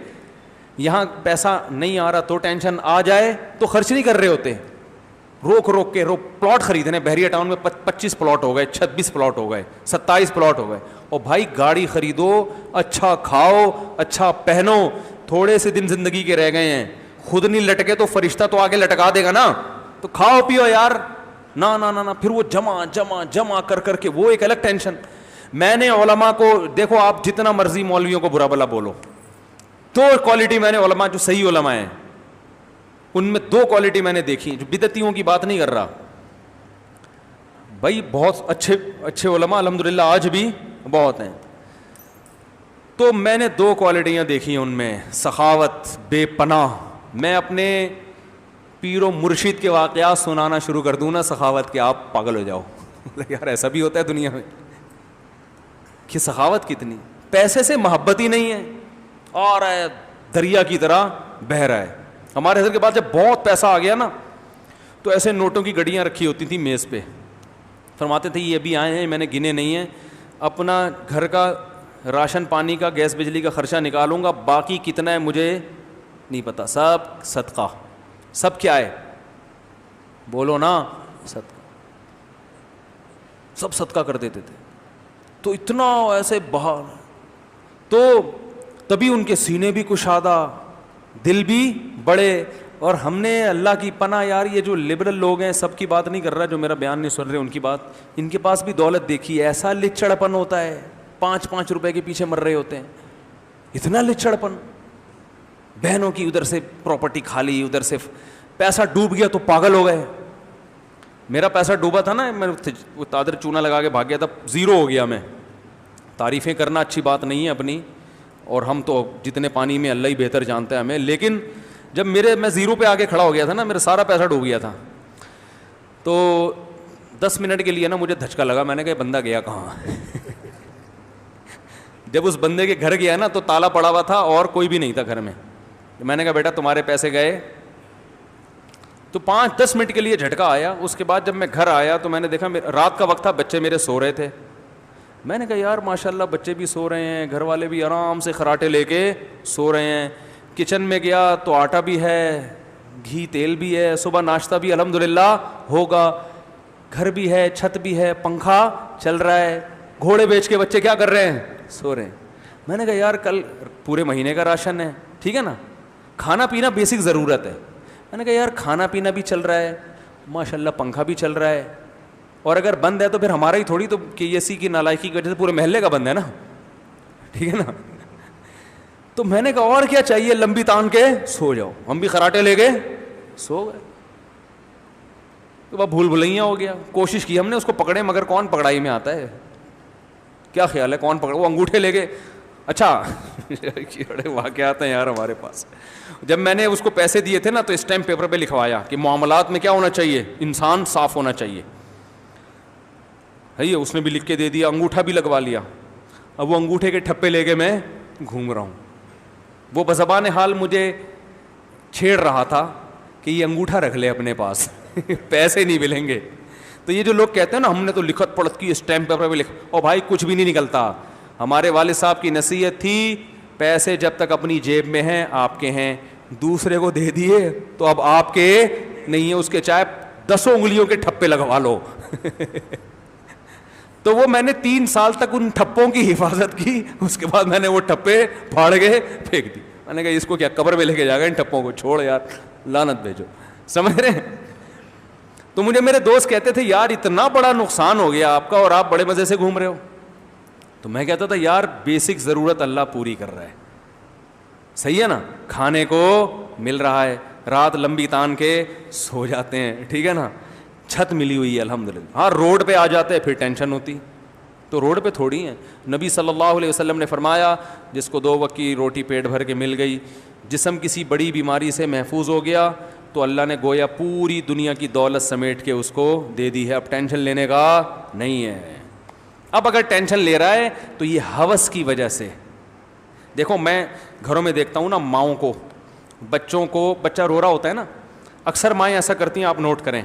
یہاں پیسہ نہیں آ رہا تو ٹینشن, آ جائے تو خرچ نہیں کر رہے ہوتے, روک کے پلاٹ خریدنے. بحریہ ٹاؤن میں 25 پلاٹ ہو گئے, 26 پلاٹ ہو گئے, 27 پلاٹ ہو گئے. اور بھائی گاڑی خریدو, اچھا کھاؤ, اچھا پہنو, تھوڑے سے دن زندگی کے رہ گئے ہیں, خود نہیں لٹکے تو فرشتہ تو آگے لٹکا دے گا نا, تو کھاؤ پیو یار. نہ پھر وہ جمع کر کے وہ ایک الگ ٹینشن. میں نے علماء کو دیکھو, آپ جتنا مرضی مولویوں کو برا بلا بولو, دو کوالٹی میں نے علماء جو صحیح علماء ہیں ان میں 2 کوالٹی میں نے دیکھی, جو بدعتیوں کی بات نہیں کر رہا بھائی, بہت اچھے علماء الحمدللہ آج بھی بہت ہیں. تو میں نے 2 کوالٹیاں دیکھی ان میں, سخاوت بے پناہ. میں اپنے پیر و مرشد کے واقعات سنانا شروع کر دوں نا سخاوت کے, آپ پاگل ہو جاؤ. یار ایسا بھی ہوتا ہے دنیا میں کہ سخاوت کتنی, پیسے سے محبت ہی نہیں ہے, آ رہا ہے دریا کی طرح بہہ رہا ہے. ہمارے حضرت کے بعد جب بہت پیسہ آ گیا نا تو ایسے نوٹوں کی گڈیاں رکھی ہوتی تھیں میز پہ. فرماتے تھے یہ ابھی آئے ہیں, میں نے گنے نہیں ہیں, اپنا گھر کا راشن پانی کا گیس بجلی کا خرچہ نکالوں گا, باقی کتنا ہے مجھے نہیں پتا, سب صدقہ. سب کیا ہے بولو نا, صدقہ. سب صدقہ کر دیتے تھے. تو اتنا ایسے باہر, تو تبھی ان کے سینے بھی کشادہ, دل بھی بڑے. اور ہم نے اللہ کی پناہ یار, یہ جو لبرل لوگ ہیں, سب کی بات نہیں کر رہا, جو میرا بیان نہیں سن رہے ان کی بات, ان کے پاس بھی دولت دیکھی, ایسا لچڑپن ہوتا ہے, 5 روپے کے پیچھے مر رہے ہوتے ہیں, اتنا لچڑپن. بہنوں کی ادھر سے پراپرٹی کھا لی, ادھر سے پیسہ ڈوب گیا تو پاگل ہو گئے. میرا پیسہ ڈوبا تھا نا, میں وہ تادر چونا لگا کے بھاگ گیا تھا, 0 ہو گیا میں. تعریفیں کرنا اچھی بات نہیں ہے اپنی, اور ہم تو جتنے پانی میں اللہ ہی بہتر جانتا ہے ہمیں, لیکن جب میں 0 پہ آگے کھڑا ہو گیا تھا نا, میرا سارا پیسہ ڈوب گیا تھا. تو 10 منٹ کے لیے نا مجھے دھچکا لگا, میں نے کہا بندہ گیا کہاں. جب اس بندے کے گھر گیا نا تو تالا پڑا ہوا تھا اور کوئی بھی نہیں تھا گھر میں. میں نے کہا بیٹا تمہارے پیسے گئے. تو 5-10 منٹ کے لیے جھٹکا آیا. اس کے بعد جب میں گھر آیا تو میں نے دیکھا, رات کا وقت تھا, بچے میرے سو رہے تھے. میں نے کہا یار ماشاءاللہ بچے بھی سو رہے ہیں, گھر والے بھی آرام سے خراٹے لے کے سو رہے ہیں. کچن میں گیا تو آٹا بھی ہے, گھی تیل بھی ہے, صبح ناشتہ بھی الحمدللہ ہوگا, گھر بھی ہے, چھت بھی ہے, پنکھا چل رہا ہے. گھوڑے بیچ کے بچے کیا کر رہے ہیں, سو رہے ہیں. میں نے کہا یار کل پورے مہینے کا راشن ہے, ٹھیک ہے نا, کھانا پینا بیسک ضرورت ہے. میں نے کہا یار کھانا پینا بھی چل رہا ہے, ماشاءاللہ پنکھا بھی چل رہا ہے, اور اگر بند ہے تو پھر ہمارا ہی تھوڑی, تو کہ اسی کی نالائکی کی وجہ سے پورے محلے کا بند ہے نا, ٹھیک ہے نا. تو میں نے کہا اور کیا چاہیے, لمبی تان کے سو جاؤ. ہم بھی خراٹے لے گئے, سو گئے. تو وہ بھول بھلائیاں ہو گیا. کوشش کی ہم نے اس کو پکڑے, مگر کون پکڑائی میں آتا ہے, کیا خیال ہے کون پکڑ. وہ انگوٹھے لے گئے. اچھا بڑے واقعات ہیں یار ہمارے پاس. جب میں نے اس کو پیسے دیے تھے نا تو اسٹیمپ پیپر پہ لکھوایا کہ معاملات میں کیا ہونا چاہیے, انسان صاف ہونا چاہیے. ہے اس نے بھی لکھ کے دے دیا, انگوٹھا بھی لگوا لیا. اب وہ انگوٹھے کے ٹھپے لے کے میں گھوم رہا ہوں. وہ بزبان حال مجھے چھیڑ رہا تھا کہ یہ انگوٹھا رکھ لے اپنے پاس, پیسے نہیں ملیں گے. تو یہ جو لوگ کہتے ہیں نا ہم نے تو لکھت پڑھت کی, اسٹیمپ پیپر پہ لکھ, اور بھائی کچھ بھی نہیں نکلتا. ہمارے والد صاحب کی نصیحت تھی, پیسے جب تک اپنی جیب میں ہیں آپ کے ہیں, دوسرے کو دے دیے تو اب آپ کے نہیں ہیں, اس کے چاہے 10 انگلیوں کے ٹھپے لگوا لو. تو وہ میں نے 3 سال تک ان ٹھپوں کی حفاظت کی. اس کے بعد میں نے وہ ٹھپے پھاڑ کے پھینک دی. میں نے کہا اس کو کیا قبر میں لے کے جا گا, ان ٹھپوں کو چھوڑ یار, لعنت بھیجو. سمجھ رہے ہیں. تو مجھے میرے دوست کہتے تھے یار اتنا بڑا نقصان ہو گیا آپ کا اور آپ بڑے مزے سے گھوم رہے ہو. تو میں کہتا تھا یار بیسک ضرورت اللہ پوری کر رہا ہے, صحیح ہے نا, کھانے کو مل رہا ہے, رات لمبی تان کے سو جاتے ہیں, ٹھیک ہے نا, چھت ملی ہوئی ہے الحمدللہ. ہاں روڈ پہ آ جاتے ہیں پھر ٹینشن ہوتی, تو روڈ پہ تھوڑی ہیں. نبی صلی اللہ علیہ وسلم نے فرمایا جس کو 2 وقت کی روٹی پیٹ بھر کے مل گئی, جسم کسی بڑی بیماری سے محفوظ ہو گیا, تو اللہ نے گویا پوری دنیا کی دولت سمیٹ کے اس کو دے دی ہے, اب ٹینشن لینے کا نہیں ہے. اب اگر ٹینشن لے رہا ہے تو یہ ہوس کی وجہ سے. دیکھو میں گھروں میں دیکھتا ہوں نا ماؤں کو, بچوں کو, بچہ رو رہا ہوتا ہے نا, اکثر مائیں ایسا کرتی ہیں, آپ نوٹ کریں,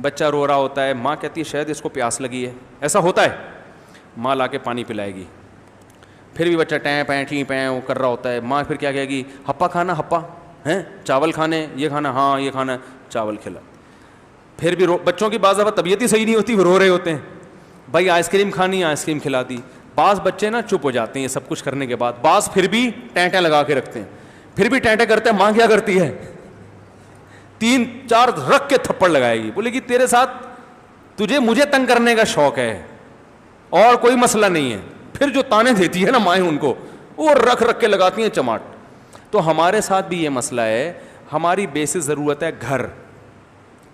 بچہ رو رہا ہوتا ہے, ماں کہتی ہے شاید اس کو پیاس لگی ہے, ایسا ہوتا ہے, ماں لا کے پانی پلائے گی, پھر بھی بچہ ٹیں پیں ٹیں پیں وہ کر رہا ہوتا ہے, ماں پھر کیا کہے گی, ہپا کھانا, ہپا ہیں, چاول کھانے, یہ کھانا, ہاں یہ کھانا, چاول کھلا. پھر بھی بچوں کی بعض دفعہ طبیعت ہی صحیح نہیں ہوتی, وہ رو رہے ہوتے ہیں, بھائی آئس کریم کھانی, آئس کریم کھلا دی. بعض بچے نا چپ ہو جاتے ہیں یہ سب کچھ کرنے کے بعد, بعض پھر بھی ٹینٹیں لگا کے رکھتے ہیں, پھر بھی ٹینٹیں کرتے ہیں. ماں کیا کرتی ہے, 3-4 رکھ کے تھپڑ لگائے گی, بولے گی تیرے ساتھ تجھے مجھے تنگ کرنے کا شوق ہے اور کوئی مسئلہ نہیں ہے. پھر جو تانے دیتی ہے نا مائیں ان کو, وہ رکھ رکھ کے لگاتی ہیں چماٹ. تو ہمارے ساتھ بھی یہ مسئلہ ہے, ہماری بیسک ضرورت ہے گھر,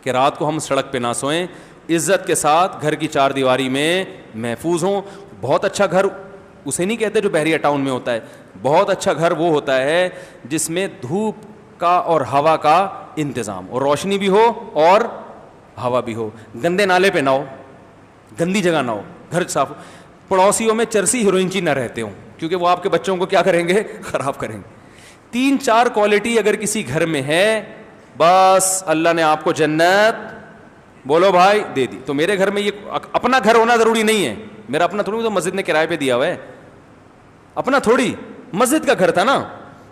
کہ رات کو ہم سڑک پہ نہ سوئیں, عزت کے ساتھ گھر کی 4 دیواری میں محفوظ ہوں. بہت اچھا گھر اسے نہیں کہتے جو بحریہ ٹاؤن میں ہوتا ہے, بہت اچھا گھر وہ ہوتا ہے جس میں دھوپ کا اور ہوا کا انتظام, اور روشنی بھی ہو اور ہوا بھی ہو, گندے نالے پہ نہ ہو, گندی جگہ نہ ہو, گھر صاف, پڑوسیوں میں چرسی ہیروئنچی نہ رہتے ہوں, کیونکہ وہ آپ کے بچوں کو کیا کریں گے, خراب کریں گے. 3-4 کوالٹی اگر کسی گھر میں ہے, بس اللہ نے آپ کو جنت بولو بھائی دے دی. تو میرے گھر میں یہ اپنا گھر ہونا ضروری نہیں ہے, میرا اپنا تھوڑی, تو مسجد نے کرائے پہ دیا ہوا ہے, اپنا تھوڑی, مسجد کا گھر تھا نا.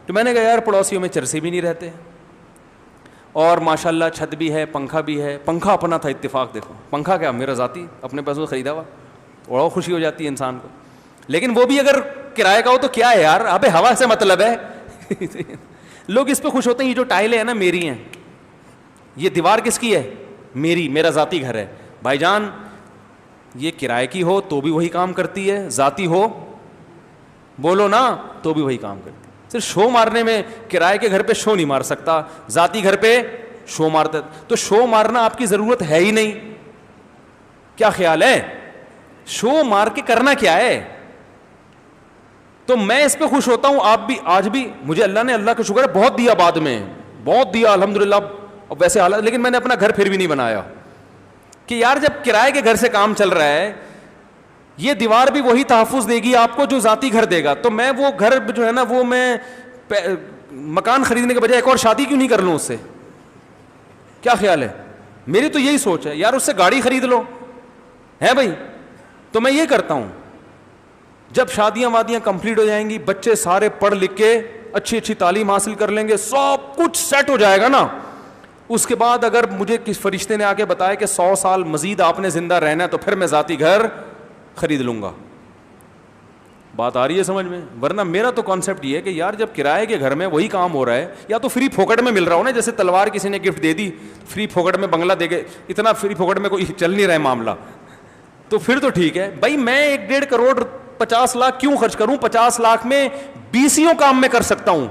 تو میں نے کہا یار پڑوسیوں میں چرسی بھی نہیں رہتے, اور ماشاءاللہ چھت بھی ہے, پنکھا بھی ہے. پنکھا اپنا تھا, اتفاق دیکھو, پنکھا کیا میرا ذاتی اپنے پیسوں سے خریدا ہوا, اور خوشی ہو جاتی ہے انسان کو. لیکن وہ بھی اگر کرائے کا ہو تو کیا ہے یار, ابے ہوا سے مطلب ہے. لوگ اس پہ خوش ہوتے ہیں, یہ جو ٹائلیں ہیں نا میری ہیں, یہ دیوار کس کی ہے, میری, میرا ذاتی گھر ہے. بھائی جان یہ کرائے کی ہو تو بھی وہی کام کرتی ہے, ذاتی ہو بولو نا تو بھی وہی کام کرتی ہے. صرف شو مارنے میں کرائے کے گھر پہ شو نہیں مار سکتا, ذاتی گھر پہ شو مارتا. تو شو مارنا آپ کی ضرورت ہے ہی نہیں, کیا خیال ہے, شو مار کے کرنا کیا ہے. تو میں اس پہ خوش ہوتا ہوں, آپ بھی, آج بھی مجھے اللہ نے, اللہ کا شکر ہے, بہت دیا, بعد میں بہت دیا الحمدللہ, ویسے حالات, لیکن میں نے اپنا گھر پھر بھی نہیں بنایا, کہ یار جب کرائے کے گھر سے کام چل رہا ہے, یہ دیوار بھی وہی تحفظ دے گی آپ کو جو ذاتی گھر دے گا. تو میں وہ گھر جو ہے نا, وہ میں مکان خریدنے کے بجائے ایک اور شادی کیوں نہیں کر لوں اس سے, کیا خیال ہے. میری تو یہی سوچ ہے یار, اس سے گاڑی خرید لو, ہے بھائی. تو میں یہ کرتا ہوں, جب شادیاں وادیاں کمپلیٹ ہو جائیں گی, بچے سارے پڑھ لکھ کے اچھی اچھی تعلیم حاصل کر لیں گے, سب کچھ سیٹ ہو جائے گا نا, اس کے بعد اگر مجھے کس فرشتے نے آ کے بتایا کہ 100 سال مزید آپ نے زندہ رہنا ہے, تو پھر میں ذاتی گھر خرید لوں گا. بات آ رہی ہے سمجھ میں. ورنہ میرا تو کانسیپٹ یہ ہے کہ یار جب کرائے کے گھر میں وہی کام ہو رہا ہے, یا تو فری پھوکٹ میں مل رہا ہو نا, جیسے تلوار کسی نے گفٹ دے دی, فری پھوکٹ میں بنگلہ دے کے, اتنا فری پھوکٹ میں کوئی چل نہیں رہا ہے معاملہ, تو پھر تو ٹھیک ہے بھائی. میں 1.5 کروڑ 50 لاکھ کیوں خرچ کروں, 50 لاکھ میں 20 کام میں کر سکتا ہوں,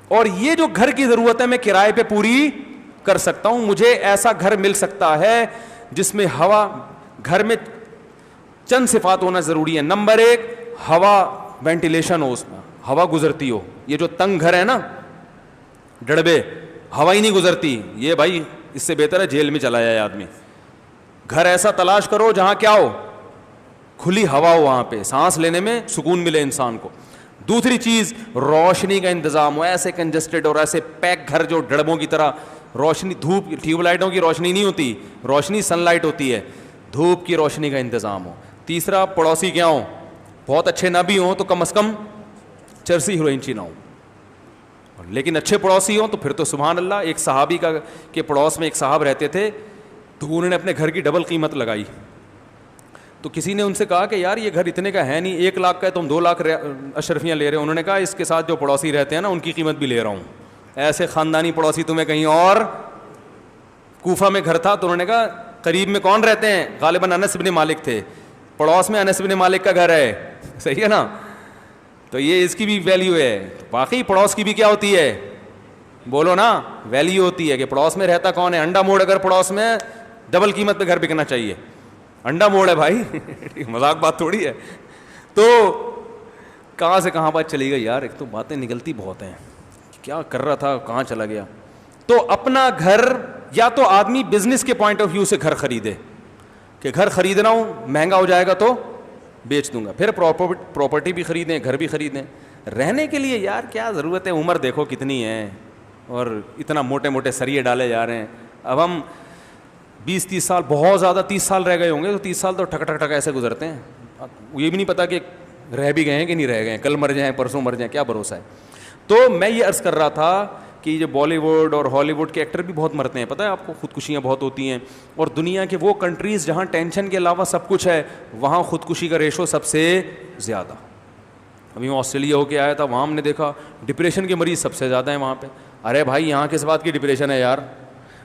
اور یہ جو گھر کی ضرورت ہے میں کرائے پہ پوری کر سکتا ہوں. مجھے ایسا گھر مل سکتا ہے جس میں ہوا, گھر میں چند صفات ہونا ضروری ہے. نمبر 1, ہوا وینٹیلیشن ہو, اس میں ہوا گزرتی ہو. یہ جو تنگ گھر ہے نا ڈڑبے, ہوا ہی نہیں گزرتی, یہ بھائی اس سے بہتر ہے جیل میں چلا جائے آدمی. گھر ایسا تلاش کرو جہاں کیا ہو, کھلی ہوا ہو, وہاں پہ سانس لینے میں سکون ملے انسان کو. دوسری چیز, روشنی کا انتظام ہو, ایسے کنجسٹڈ اور ایسے پیک گھر جو ڈڑبوں کی طرح, روشنی, دھوپ, ٹیوب لائٹوں کی روشنی نہیں ہوتی, روشنی سن لائٹ ہوتی ہے, دھوپ کی روشنی کا انتظام ہو. تیسرا, پڑوسی کیا ہوں, بہت اچھے نہ بھی ہوں تو کم از کم چرسی ہیروئنچی نہ ہوں, لیکن اچھے پڑوسی ہوں تو پھر تو سبحان اللہ. ایک صحابی کا کے پڑوس میں ایک صاحب رہتے تھے, تو انہوں نے اپنے گھر کی ڈبل قیمت لگائی. تو کسی نے ان سے کہا کہ یار یہ گھر اتنے کا ہے نہیں, 1 لاکھ کا ہے, تم 2 لاکھ اشرفیاں لے رہے ہو. انہوں نے کہا اس کے ساتھ جو پڑوسی رہتے ہیں نا ان کی قیمت بھی لے رہا ہوں, ایسے خاندانی پڑوسی تمہیں کہیں اور. کوفہ میں گھر تھا, تو انہوں نے کہا قریب میں کون رہتے ہیں, غالباً انس بن مالک تھے, پڑوس میں انس بن مالک کا گھر ہے, صحیح ہے نا. تو یہ اس کی بھی ویلیو ہے. باقی پڑوس کی بھی کیا ہوتی ہے, بولو نا, ویلیو ہوتی ہے کہ پڑوس میں رہتا کون ہے. انڈا موڑ اگر پڑوس میں, ڈبل قیمت پہ گھر بکنا چاہیے. انڈا موڑ ہے بھائی, مذاق بات تھوڑی ہے. تو کہاں سے کہاں بات چلی گئی یار, ایک تو باتیں نکلتی بہت ہیں, کیا کر رہا تھا کہاں چلا گیا. تو اپنا گھر, یا تو آدمی بزنس کے پوائنٹ آف ویو سے گھر خریدے کہ گھر خرید رہا ہوں, مہنگا ہو جائے گا تو بیچ دوں گا. پھر پراپرٹی بھی خریدیں, گھر بھی خریدیں. رہنے کے لیے یار کیا ضرورت ہے, عمر دیکھو کتنی ہے اور اتنا موٹے موٹے سریے ڈالے جا رہے ہیں. اب ہم 20-30 سال, بہت زیادہ 30 سال رہ گئے ہوں گے, تو 30 سال تو ٹھک ٹھک ٹھک ایسے گزرتے ہیں, یہ بھی نہیں پتا کہ رہ بھی گئے ہیں کہ نہیں رہ گئے ہیں, کل مر جائیں پرسوں مر جائیں, کیا بھروسہ ہے. تو میں یہ عرض کر رہا تھا کہ جو بالی ووڈ اور ہالی ووڈ کے ایکٹر بھی بہت مرتے ہیں, پتہ ہے آپ کو, خودکشیاں بہت ہوتی ہیں. اور دنیا کے وہ کنٹریز جہاں ٹینشن کے علاوہ سب کچھ ہے, وہاں خودکشی کا ریشو سب سے زیادہ. ابھی میں آسٹریلیا ہو کے آیا تھا, وہاں ہم نے دیکھا ڈپریشن کے مریض سب سے زیادہ ہیں وہاں پہ. ارے بھائی یہاں کس بات کی ڈپریشن ہے یار.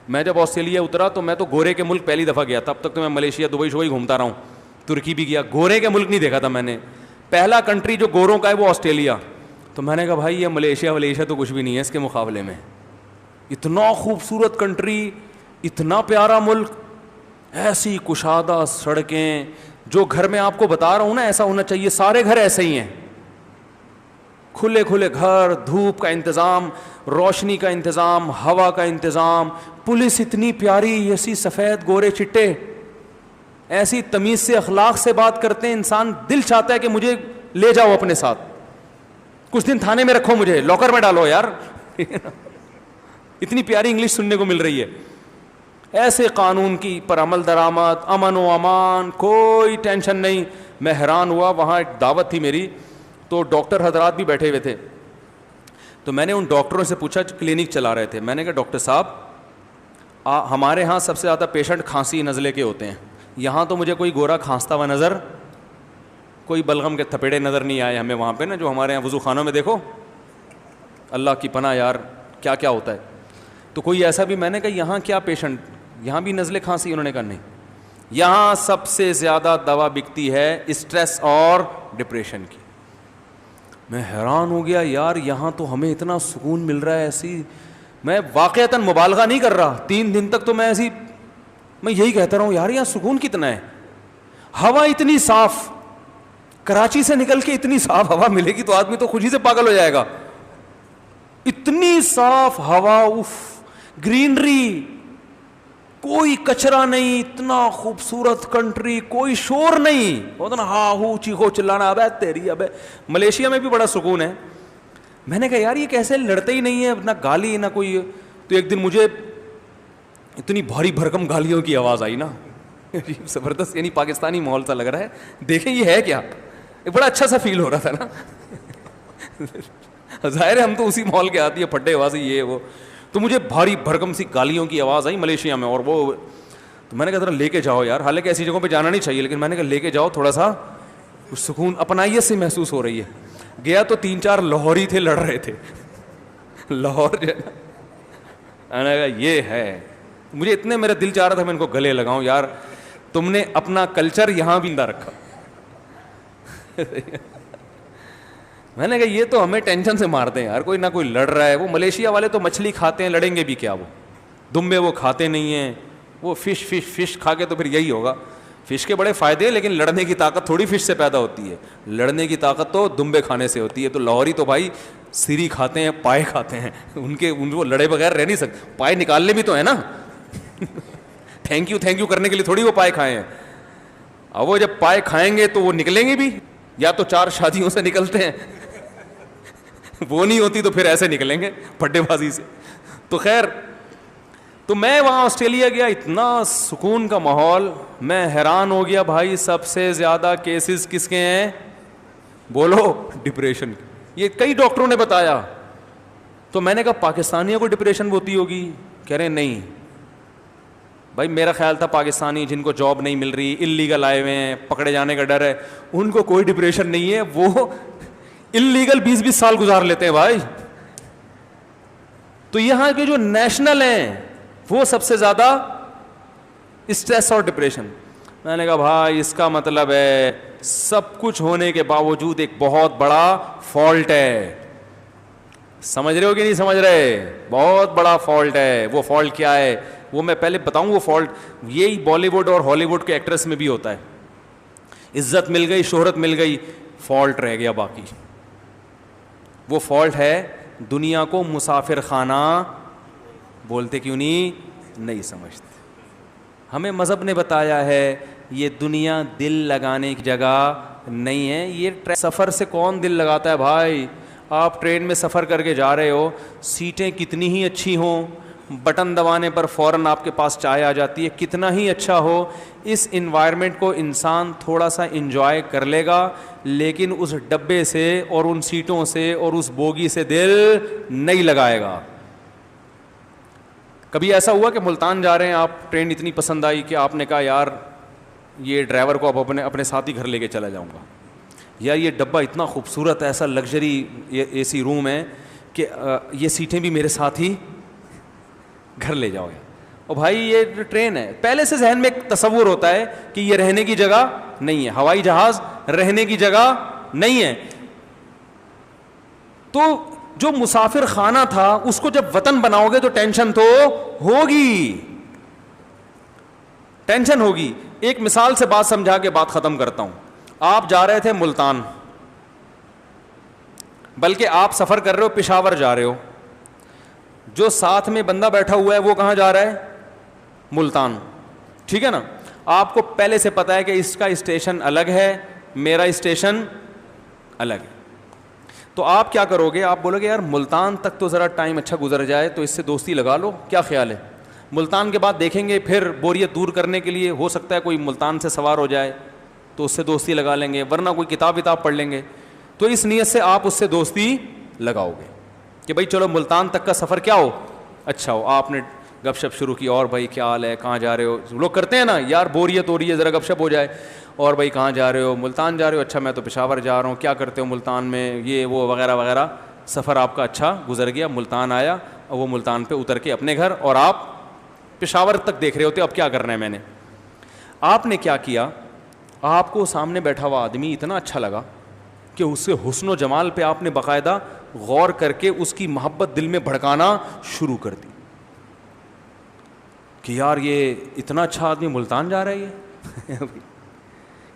میں جب آسٹریلیا اترا تو میں تو گورے کے ملک پہلی دفعہ گیا تھا, اب تک تو میں ملیشیا دبئی شبئی گھومتا رہا ہوں, ترکی بھی گیا, گورے کے ملک نہیں دیکھا تھا میں نے. پہلا کنٹری جو گوروں کا ہے وہ آسٹریلیا. تو میں نے کہا بھائی یہ ملیشیا تو کچھ بھی نہیں ہے اس کے مقابلے میں. اتنا خوبصورت کنٹری, اتنا پیارا ملک, ایسی کشادہ سڑکیں, جو گھر میں آپ کو بتا رہا ہوں نا ایسا ہونا چاہیے, سارے گھر ایسے ہی ہیں, کھلے کھلے گھر, دھوپ کا انتظام, روشنی کا انتظام, ہوا کا انتظام, پولیس اتنی پیاری, ایسی سفید گورے چٹے, ایسی تمیز سے اخلاق سے بات کرتے ہیں, انسان دل چاہتا ہے کہ مجھے لے جاؤ اپنے ساتھ, کچھ دن تھانے میں رکھو, مجھے لاکر میں ڈالو یار. اتنی پیاری انگلش سننے کو مل رہی ہے. ایسے قانون کی پر عمل درآمد, امن و امان, کوئی ٹینشن نہیں. میں حیران ہوا, وہاں ایک دعوت تھی میری, تو ڈاکٹر حضرات بھی بیٹھے ہوئے تھے. تو میں نے ان ڈاکٹروں سے پوچھا, کلینک چلا رہے تھے, میں نے کہا ڈاکٹر صاحب ہمارے ہاں سب سے زیادہ پیشنٹ کھانسی نزلے کے ہوتے ہیں, یہاں تو مجھے کوئی گورا کھانستا ہوا نظر, کوئی بلغم کے تھپیڑے نظر نہیں آئے ہمیں وہاں پہ نا, جو ہمارے یہاں وضو خانوں میں دیکھو, اللہ کی پناہ یار کیا کیا ہوتا ہے. تو کوئی ایسا بھی, میں نے کہا یہاں کیا پیشنٹ, یہاں بھی نزلے کھانسی؟ انہوں نے کہا نہیں, یہاں سب سے زیادہ دوا بکتی ہے اسٹریس اور ڈپریشن کی. میں حیران ہو گیا یار, یہاں تو ہمیں اتنا سکون مل رہا ہے. ایسی میں واقعتاً مبالغہ نہیں کر رہا, 3 دن تک تو میں یہی کہتا رہا ہوں یار یہاں سکون کتنا ہے. ہوا اتنی صاف, کراچی سے نکل کے اتنی صاف ہوا ملے گی تو آدمی تو خوشی سے پاگل ہو جائے گا. اتنی صاف ہوا, اف, گرینری, کوئی کچرا نہیں, اتنا خوبصورت کنٹری, کوئی شور نہیں, ہوتا نا ہاں ہو چیخو چلانا, ابے تیری ابے. ملیشیا میں بھی بڑا سکون ہے. میں نے کہا یار یہ کیسے لڑتے ہی نہیں ہے, نہ گالی نہ کوئی. تو ایک دن مجھے اتنی بھاری بھرکم گالیوں کی آواز آئی نا, زبردست, یعنی پاکستانی ماحول سا لگ رہا ہے. دیکھیں یہ ہے کیا, بڑا اچھا سا فیل ہو رہا تھا نا. ظاہر ہے ہم تو اسی ماحول کے آتی ہے, پھٹے بازی یہ وہ. تو مجھے بھاری بھرکم سی گالیوں کی آواز آئی ملیشیا میں, اور وہ تو میں نے کہا ذرا لے کے جاؤ یار, حالانکہ ایسی جگہوں پہ جانا نہیں چاہیے, لیکن میں نے کہا لے کے جاؤ, تھوڑا سا سکون, اپنائیت سے محسوس ہو رہی ہے. گیا تو 3-4 لاہوری تھے, لڑ رہے تھے, لاہور جو ہے نا. میں نے کہا یہ ہے, مجھے اتنے میرا دل چاہ رہا تھا میں ان کو گلے لگاؤں, یار تم نے اپنا کلچر یہاں بھی نہ رکھا. میں نے کہا یہ تو ہمیں ٹینشن سے مارتے ہیں یار, کوئی نہ کوئی لڑ رہا ہے. وہ ملیشیا والے تو مچھلی کھاتے ہیں, لڑیں گے بھی کیا, وہ دمبے وہ کھاتے نہیں ہیں, وہ فش کھا کے تو پھر یہی ہوگا. فش کے بڑے فائدے ہیں, لیکن لڑنے کی طاقت تھوڑی فش سے پیدا ہوتی ہے, لڑنے کی طاقت تو دمبے کھانے سے ہوتی ہے. تو لاہوری تو بھائی سیری کھاتے ہیں, پائے کھاتے ہیں, ان کو لڑے بغیر رہ نہیں سکتے. پائے نکالنے بھی تو ہے نا, تھینک یو کرنے کے لیے تھوڑی وہ پائے کھائے ہیں. اب وہ جب پائے کھائیں گے تو وہ نکلیں گے بھی, یا تو 4 شادیوں سے نکلتے ہیں, وہ نہیں ہوتی تو پھر ایسے نکلیں گے پھڈے بازی سے. تو خیر, تو میں وہاں آسٹریلیا گیا, اتنا سکون کا ماحول, میں حیران ہو گیا بھائی. سب سے زیادہ کیسز کس کے ہیں, بولو, ڈپریشن. یہ کئی ڈاکٹروں نے بتایا. تو میں نے کہا پاکستانیوں کو ڈپریشن ہوتی ہوگی, کہہ رہے نہیں بھائی, میرا خیال تھا پاکستانی جن کو جاب نہیں مل رہی, انلیگل آئے ہوئے ہیں, پکڑے جانے کا ڈر ہے, ان کو کوئی ڈپریشن نہیں ہے, وہ انلیگل 20-20 سال گزار لیتے ہیں بھائی. تو یہاں کے جو نیشنل ہیں وہ سب سے زیادہ اسٹریس اور ڈپریشن. میں نے کہا بھائی اس کا مطلب ہے سب کچھ ہونے کے باوجود ایک بہت بڑا فالٹ ہے. سمجھ رہے ہو کہ نہیں سمجھ رہے؟ بہت بڑا فالٹ ہے. وہ فالٹ کیا ہے وہ میں پہلے بتاؤں. وہ فالٹ یہی بالی ووڈ اور ہالی ووڈ کے ایکٹرس میں بھی ہوتا ہے. عزت مل گئی, شہرت مل گئی, فالٹ رہ گیا باقی. وہ فالٹ ہے دنیا کو مسافر خانہ بولتے کیوں نہیں سمجھتے. ہمیں مذہب نے بتایا ہے یہ دنیا دل لگانے کی جگہ نہیں ہے. یہ سفر سے کون دل لگاتا ہے بھائی؟ آپ ٹرین میں سفر کر کے جا رہے ہو, سیٹیں کتنی ہی اچھی ہوں, بٹن دبانے پر فوراً آپ کے پاس چائے آ جاتی ہے, کتنا ہی اچھا ہو, اس انوائرمنٹ کو انسان تھوڑا سا انجوائے کر لے گا, لیکن اس ڈبے سے اور ان سیٹوں سے اور اس بوگی سے دل نہیں لگائے گا. کبھی ایسا ہوا کہ ملتان جا رہے ہیں آپ, ٹرین اتنی پسند آئی کہ آپ نے کہا یار یہ ڈرائیور کو اب اپنے ساتھ ہی گھر لے کے چلا جاؤں گا, یا یہ ڈبہ اتنا خوبصورت ایسا لگژری اے سی روم ہے کہ یہ سیٹیں بھی میرے ساتھ ہی گھر لے جاؤ. اور بھائی یہ ٹرین ہے, پہلے سے ذہن میں ایک تصور ہوتا ہے کہ یہ رہنے کی جگہ نہیں ہے, ہوائی جہاز رہنے کی جگہ نہیں ہے. تو جو مسافر خانہ تھا اس کو جب وطن بناؤ گے تو ٹینشن تو ہوگی, ٹینشن ہوگی. ایک مثال سے بات سمجھا کے بات ختم کرتا ہوں. آپ جا رہے تھے ملتان, بلکہ آپ سفر کر رہے ہو پشاور جا رہے ہو, جو ساتھ میں بندہ بیٹھا ہوا ہے وہ کہاں جا رہا ہے؟ ملتان. ٹھیک ہے نا. آپ کو پہلے سے پتا ہے کہ اس کا اسٹیشن الگ ہے, میرا اسٹیشن الگ ہے. تو آپ کیا کرو گے؟ آپ بولو گے یار ملتان تک تو ذرا ٹائم اچھا گزر جائے تو اس سے دوستی لگا لو, کیا خیال ہے؟ ملتان کے بعد دیکھیں گے, پھر بوریت دور کرنے کے لیے ہو سکتا ہے کوئی ملتان سے سوار ہو جائے تو اس سے دوستی لگا لیں گے, ورنہ کوئی کتاب پڑھ لیں گے. تو اس نیت سے آپ اس سے دوستی لگاؤ گے کہ بھائی چلو ملتان تک کا سفر کیا ہو, اچھا ہو. آپ نے گپ شپ شروع کی, اور بھائی کیا حال ہے, کہاں جا رہے ہو؟ لوگ کرتے ہیں نا یار, بوریت ہو رہی ہے ذرا گپ شپ ہو جائے. اور بھائی کہاں جا رہے ہو؟ ملتان جا رہے ہو, اچھا میں تو پشاور جا رہا ہوں, کیا کرتے ہو ملتان میں, یہ وہ وغیرہ وغیرہ. سفر آپ کا اچھا گزر گیا, ملتان آیا, اور وہ ملتان پہ اتر کے اپنے گھر, اور آپ پشاور تک دیکھ رہے ہوتے اب کیا کرنا ہے میں نے. آپ نے کیا کیا؟ آپ کو سامنے بیٹھا ہوا آدمی اتنا اچھا لگا کہ اس سے حسن و جمال پہ آپ نے باقاعدہ غور کر کے اس کی محبت دل میں بھڑکانا شروع کر دی کہ یار یہ اتنا اچھا آدمی ملتان جا رہا ہے. یہ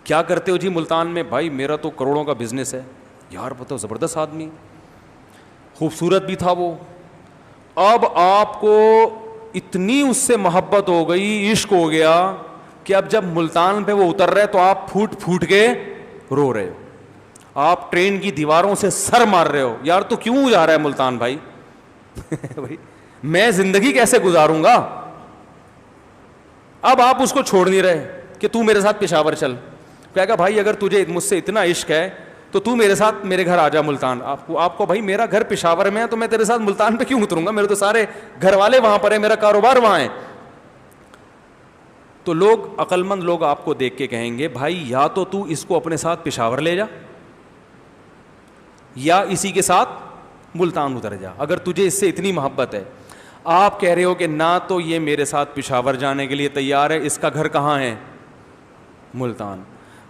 کیا کرتے ہو جی ملتان میں؟ بھائی میرا تو کروڑوں کا بزنس ہے. یار بتاؤ, زبردست آدمی, خوبصورت بھی تھا وہ. اب آپ کو اتنی اس سے محبت ہو گئی, عشق ہو گیا کہ اب جب ملتان پہ وہ اتر رہے تو آپ پھوٹ پھوٹ کے رو رہے ہو. آپ ٹرین کی دیواروں سے سر مار رہے ہو, یار تو کیوں جا رہا ہے ملتان بھائی؟ بھائی میں زندگی کیسے گزاروں گا؟ اب آپ اس کو چھوڑ نہیں رہے کہ تو میرے ساتھ پشاور چل. کہا کہ بھائی اگر تجھے مجھ سے اتنا عشق ہے تو میرے ساتھ میرے گھر آ جا ملتان. آپ کو بھائی میرا گھر پشاور میں ہے تو میں تیرے ساتھ ملتان پہ کیوں اتروں گا؟ میرے تو سارے گھر والے وہاں پر ہیں, میرا کاروبار وہاں ہے. تو لوگ, عقل مند لوگ آپ کو دیکھ کے کہیں گے بھائی یا تو اس کو اپنے ساتھ پشاور لے جا, یا اسی کے ساتھ ملتان اتر جا, اگر تجھے اس سے اتنی محبت ہے. آپ کہہ رہے ہو کہ نہ تو یہ میرے ساتھ پشاور جانے کے لیے تیار ہے, اس کا گھر کہاں ہے؟ ملتان.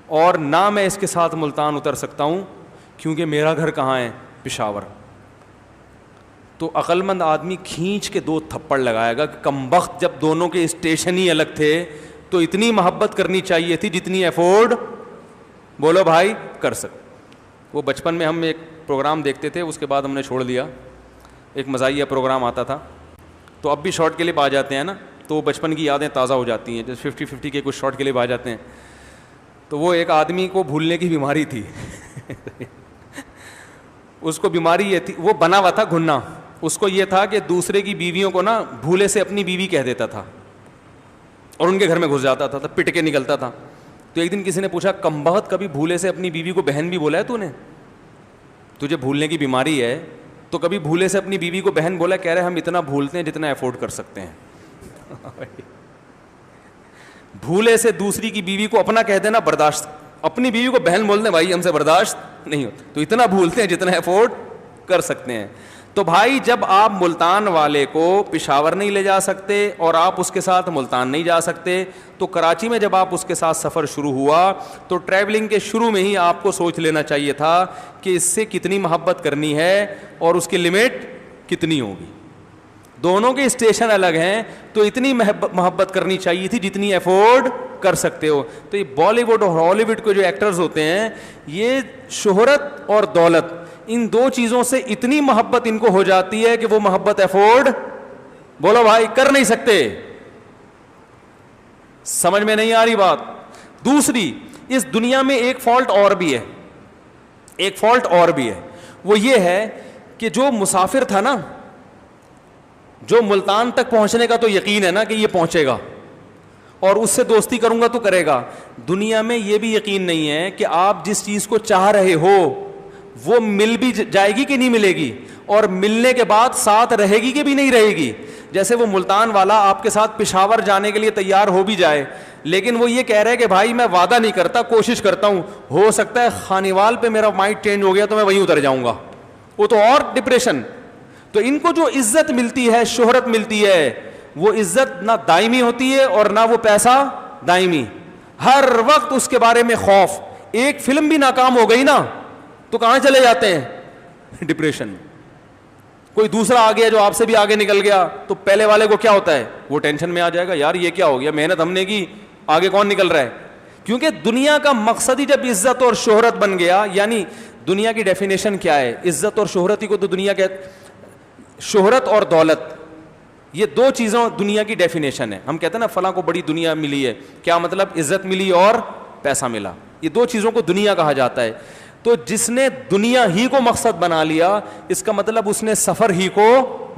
اور نہ میں اس کے ساتھ ملتان اتر سکتا ہوں کیونکہ میرا گھر کہاں ہے؟ پشاور. تو عقل مند آدمی کھینچ کے 2 تھپڑ لگائے گا کہ کمبخت, جب دونوں کے اسٹیشن ہی الگ تھے تو اتنی محبت کرنی چاہیے تھی جتنی ایفورڈ بولو بھائی کر سکتے. وہ بچپن میں ہم ایک پروگرام دیکھتے تھے, اس کے بعد ہم نے چھوڑ دیا. ایک مزاحیہ پروگرام آتا تھا, تو اب بھی شارٹ کلپ آ جاتے ہیں نا, تو بچپن کی یادیں تازہ ہو جاتی ہیں. جیسے 50-50 کے کچھ شارٹ کلپ آ جاتے ہیں. تو وہ ایک آدمی کو بھولنے کی بیماری تھی. اس کو بیماری یہ تھی, وہ بنا ہوا تھا گھننا. اس کو یہ تھا کہ دوسرے کی بیویوں کو نا بھولے سے اپنی بیوی کہہ دیتا تھا اور ان کے گھر میں گھس جاتا تھا, پٹ کے نکلتا تھا. تو ایک دن کسی نے پوچھا, کمبخت کبھی بھولے سے اپنی بیوی کو بہن بھی بولا ہے تو نے؟ تجھے بھولنے کی بیماری ہے تو کبھی بھولے سے اپنی بیوی کو بہن بولا؟ کہہ رہے ہم اتنا بھولتے ہیں جتنا افورڈ کر سکتے ہیں. بھولے سے دوسری کی بیوی کو اپنا کہہ دینا برداشت, اپنی بیوی کو بہن بول دیں بھائی ہم سے برداشت نہیں ہوتا, تو اتنا بھولتے ہیں جتنا افورڈ کر سکتے ہیں. تو بھائی جب آپ ملتان والے کو پشاور نہیں لے جا سکتے اور آپ اس کے ساتھ ملتان نہیں جا سکتے, تو کراچی میں جب آپ اس کے ساتھ سفر شروع ہوا تو ٹریولنگ کے شروع میں ہی آپ کو سوچ لینا چاہیے تھا کہ اس سے کتنی محبت کرنی ہے اور اس کی لمٹ کتنی ہوگی. دونوں کے اسٹیشن الگ ہیں تو اتنی محبت کرنی چاہیے تھی جتنی افورڈ کر سکتے ہو. تو یہ بالی ووڈ اور ہالی ووڈ کے جو ایکٹرز ہوتے ہیں, یہ شہرت اور دولت ان دو چیزوں سے اتنی محبت ان کو ہو جاتی ہے کہ وہ محبت افورڈ, بولو بھائی, کر نہیں سکتے. سمجھ میں نہیں آ رہی بات. دوسری, اس دنیا میں ایک فالٹ اور بھی ہے, ایک فالٹ اور بھی ہے. وہ یہ ہے کہ جو مسافر تھا نا, جو ملتان تک پہنچنے کا تو یقین ہے نا کہ یہ پہنچے گا اور اس سے دوستی کروں گا تو کرے گا, دنیا میں یہ بھی یقین نہیں ہے کہ آپ جس چیز کو چاہ رہے ہو وہ مل بھی جائے گی کہ نہیں ملے گی, اور ملنے کے بعد ساتھ رہے گی کہ بھی نہیں رہے گی. جیسے وہ ملتان والا آپ کے ساتھ پشاور جانے کے لیے تیار ہو بھی جائے, لیکن وہ یہ کہہ رہے کہ بھائی میں وعدہ نہیں کرتا, کوشش کرتا ہوں, ہو سکتا ہے خانیوال پہ میرا مائنڈ چینج ہو گیا تو میں وہیں اتر جاؤں گا, وہ تو اور ڈپریشن. تو ان کو جو عزت ملتی ہے, شہرت ملتی ہے, وہ عزت نہ دائمی ہوتی ہے اور نہ وہ پیسہ دائمی. ہر وقت اس کے بارے میں خوف. ایک فلم بھی ناکام ہو گئی نا تو کہاں چلے جاتے ہیں, ڈپریشن. کوئی دوسرا آ گیا جو آپ سے بھی آگے نکل گیا تو پہلے والے کو کیا ہوتا ہے, وہ ٹینشن میں آ جائے گا, یار یہ کیا ہو گیا, محنت ہم نے کی, آگے کون نکل رہا ہے. کیونکہ دنیا کا مقصد ہی جب عزت اور شہرت بن گیا, یعنی دنیا کی ڈیفینیشن کیا ہے, عزت اور شہرت ہی کو تو دنیا کے, شہرت اور دولت, یہ دو چیزوں دنیا کی ڈیفینیشن ہے. ہم کہتے ہیں نا فلاں کو بڑی دنیا ملی ہے, کیا مطلب, عزت ملی اور پیسہ ملا, یہ دو چیزوں کو دنیا کہا جاتا ہے. تو جس نے دنیا ہی کو مقصد بنا لیا, اس کا مطلب اس نے سفر ہی کو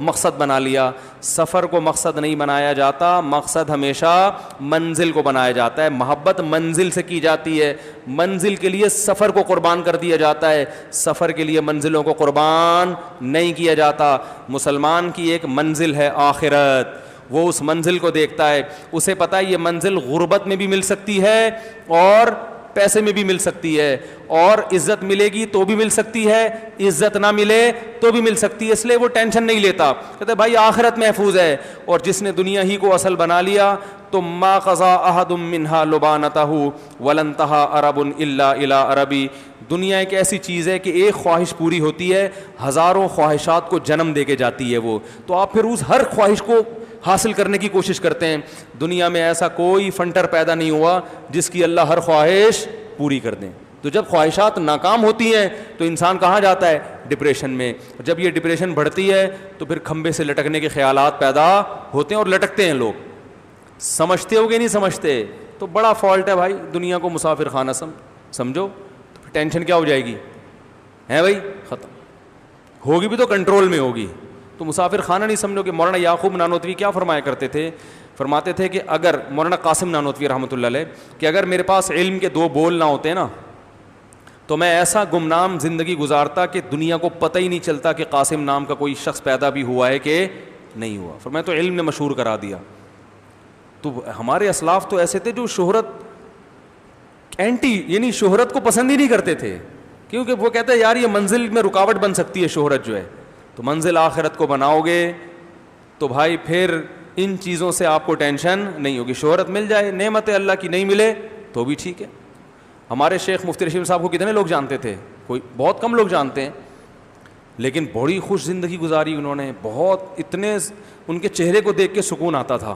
مقصد بنا لیا. سفر کو مقصد نہیں بنایا جاتا, مقصد ہمیشہ منزل کو بنایا جاتا ہے. محبت منزل سے کی جاتی ہے, منزل کے لیے سفر کو قربان کر دیا جاتا ہے, سفر کے لیے منزلوں کو قربان نہیں کیا جاتا. مسلمان کی ایک منزل ہے آخرت, وہ اس منزل کو دیکھتا ہے, اسے پتہ ہے یہ منزل غربت میں بھی مل سکتی ہے اور پیسے میں بھی مل سکتی ہے, اور عزت ملے گی تو بھی مل سکتی ہے, عزت نہ ملے تو بھی مل سکتی ہے, اس لیے وہ ٹینشن نہیں لیتا. کہتے بھائی آخرت محفوظ ہے. اور جس نے دنیا ہی کو اصل بنا لیا تو ما قضا احد منها لبانته ولن تها عرب الا الى عربی. دنیا ایک ایسی چیز ہے کہ ایک خواہش پوری ہوتی ہے, ہزاروں خواہشات کو جنم دے کے جاتی ہے وہ, تو آپ پھر اس ہر خواہش کو حاصل کرنے کی کوشش کرتے ہیں. دنیا میں ایسا کوئی فنٹر پیدا نہیں ہوا جس کی اللہ ہر خواہش پوری کر دیں. تو جب خواہشات ناکام ہوتی ہیں تو انسان کہاں جاتا ہے, ڈپریشن میں. جب یہ ڈپریشن بڑھتی ہے تو پھر کھمبے سے لٹکنے کے خیالات پیدا ہوتے ہیں اور لٹکتے ہیں لوگ. سمجھتے ہو کہ نہیں سمجھتے؟ تو بڑا فالٹ ہے بھائی, دنیا کو مسافر خانہ سمجھو, تو ٹینشن کیا ہو جائے گی, ہے بھائی, ختم ہوگی بھی تو کنٹرول میں ہوگی. تو مسافر خانہ نہیں سمجھو. کہ مولانا یعقوب نانوتوی کیا فرمایا کرتے تھے, فرماتے تھے کہ اگر, مولانا قاسم نانوتوی رحمۃ اللہ علیہ, کہ اگر میرے پاس علم کے دو بول نہ ہوتے نا تو میں ایسا گمنام زندگی گزارتا کہ دنیا کو پتہ ہی نہیں چلتا کہ قاسم نام کا کوئی شخص پیدا بھی ہوا ہے کہ نہیں ہوا. فرمایا تو علم نے مشہور کرا دیا. تو ہمارے اسلاف تو ایسے تھے جو شہرت اینٹی, یعنی شہرت کو پسند ہی نہیں کرتے تھے, کیونکہ وہ کہتے ہیں یار یہ منزل میں رکاوٹ بن سکتی ہے شہرت جو ہے. تو منزل آخرت کو بناؤ گے تو بھائی پھر ان چیزوں سے آپ کو ٹینشن نہیں ہوگی. شہرت مل جائے, نعمت اللہ کی, نہیں ملے تو بھی ٹھیک ہے. ہمارے شیخ مفتی رشید صاحب کو کتنے لوگ جانتے تھے, کوئی بہت کم لوگ جانتے ہیں, لیکن بڑی خوش زندگی گزاری انہوں نے, بہت, اتنے ان کے چہرے کو دیکھ کے سکون آتا تھا.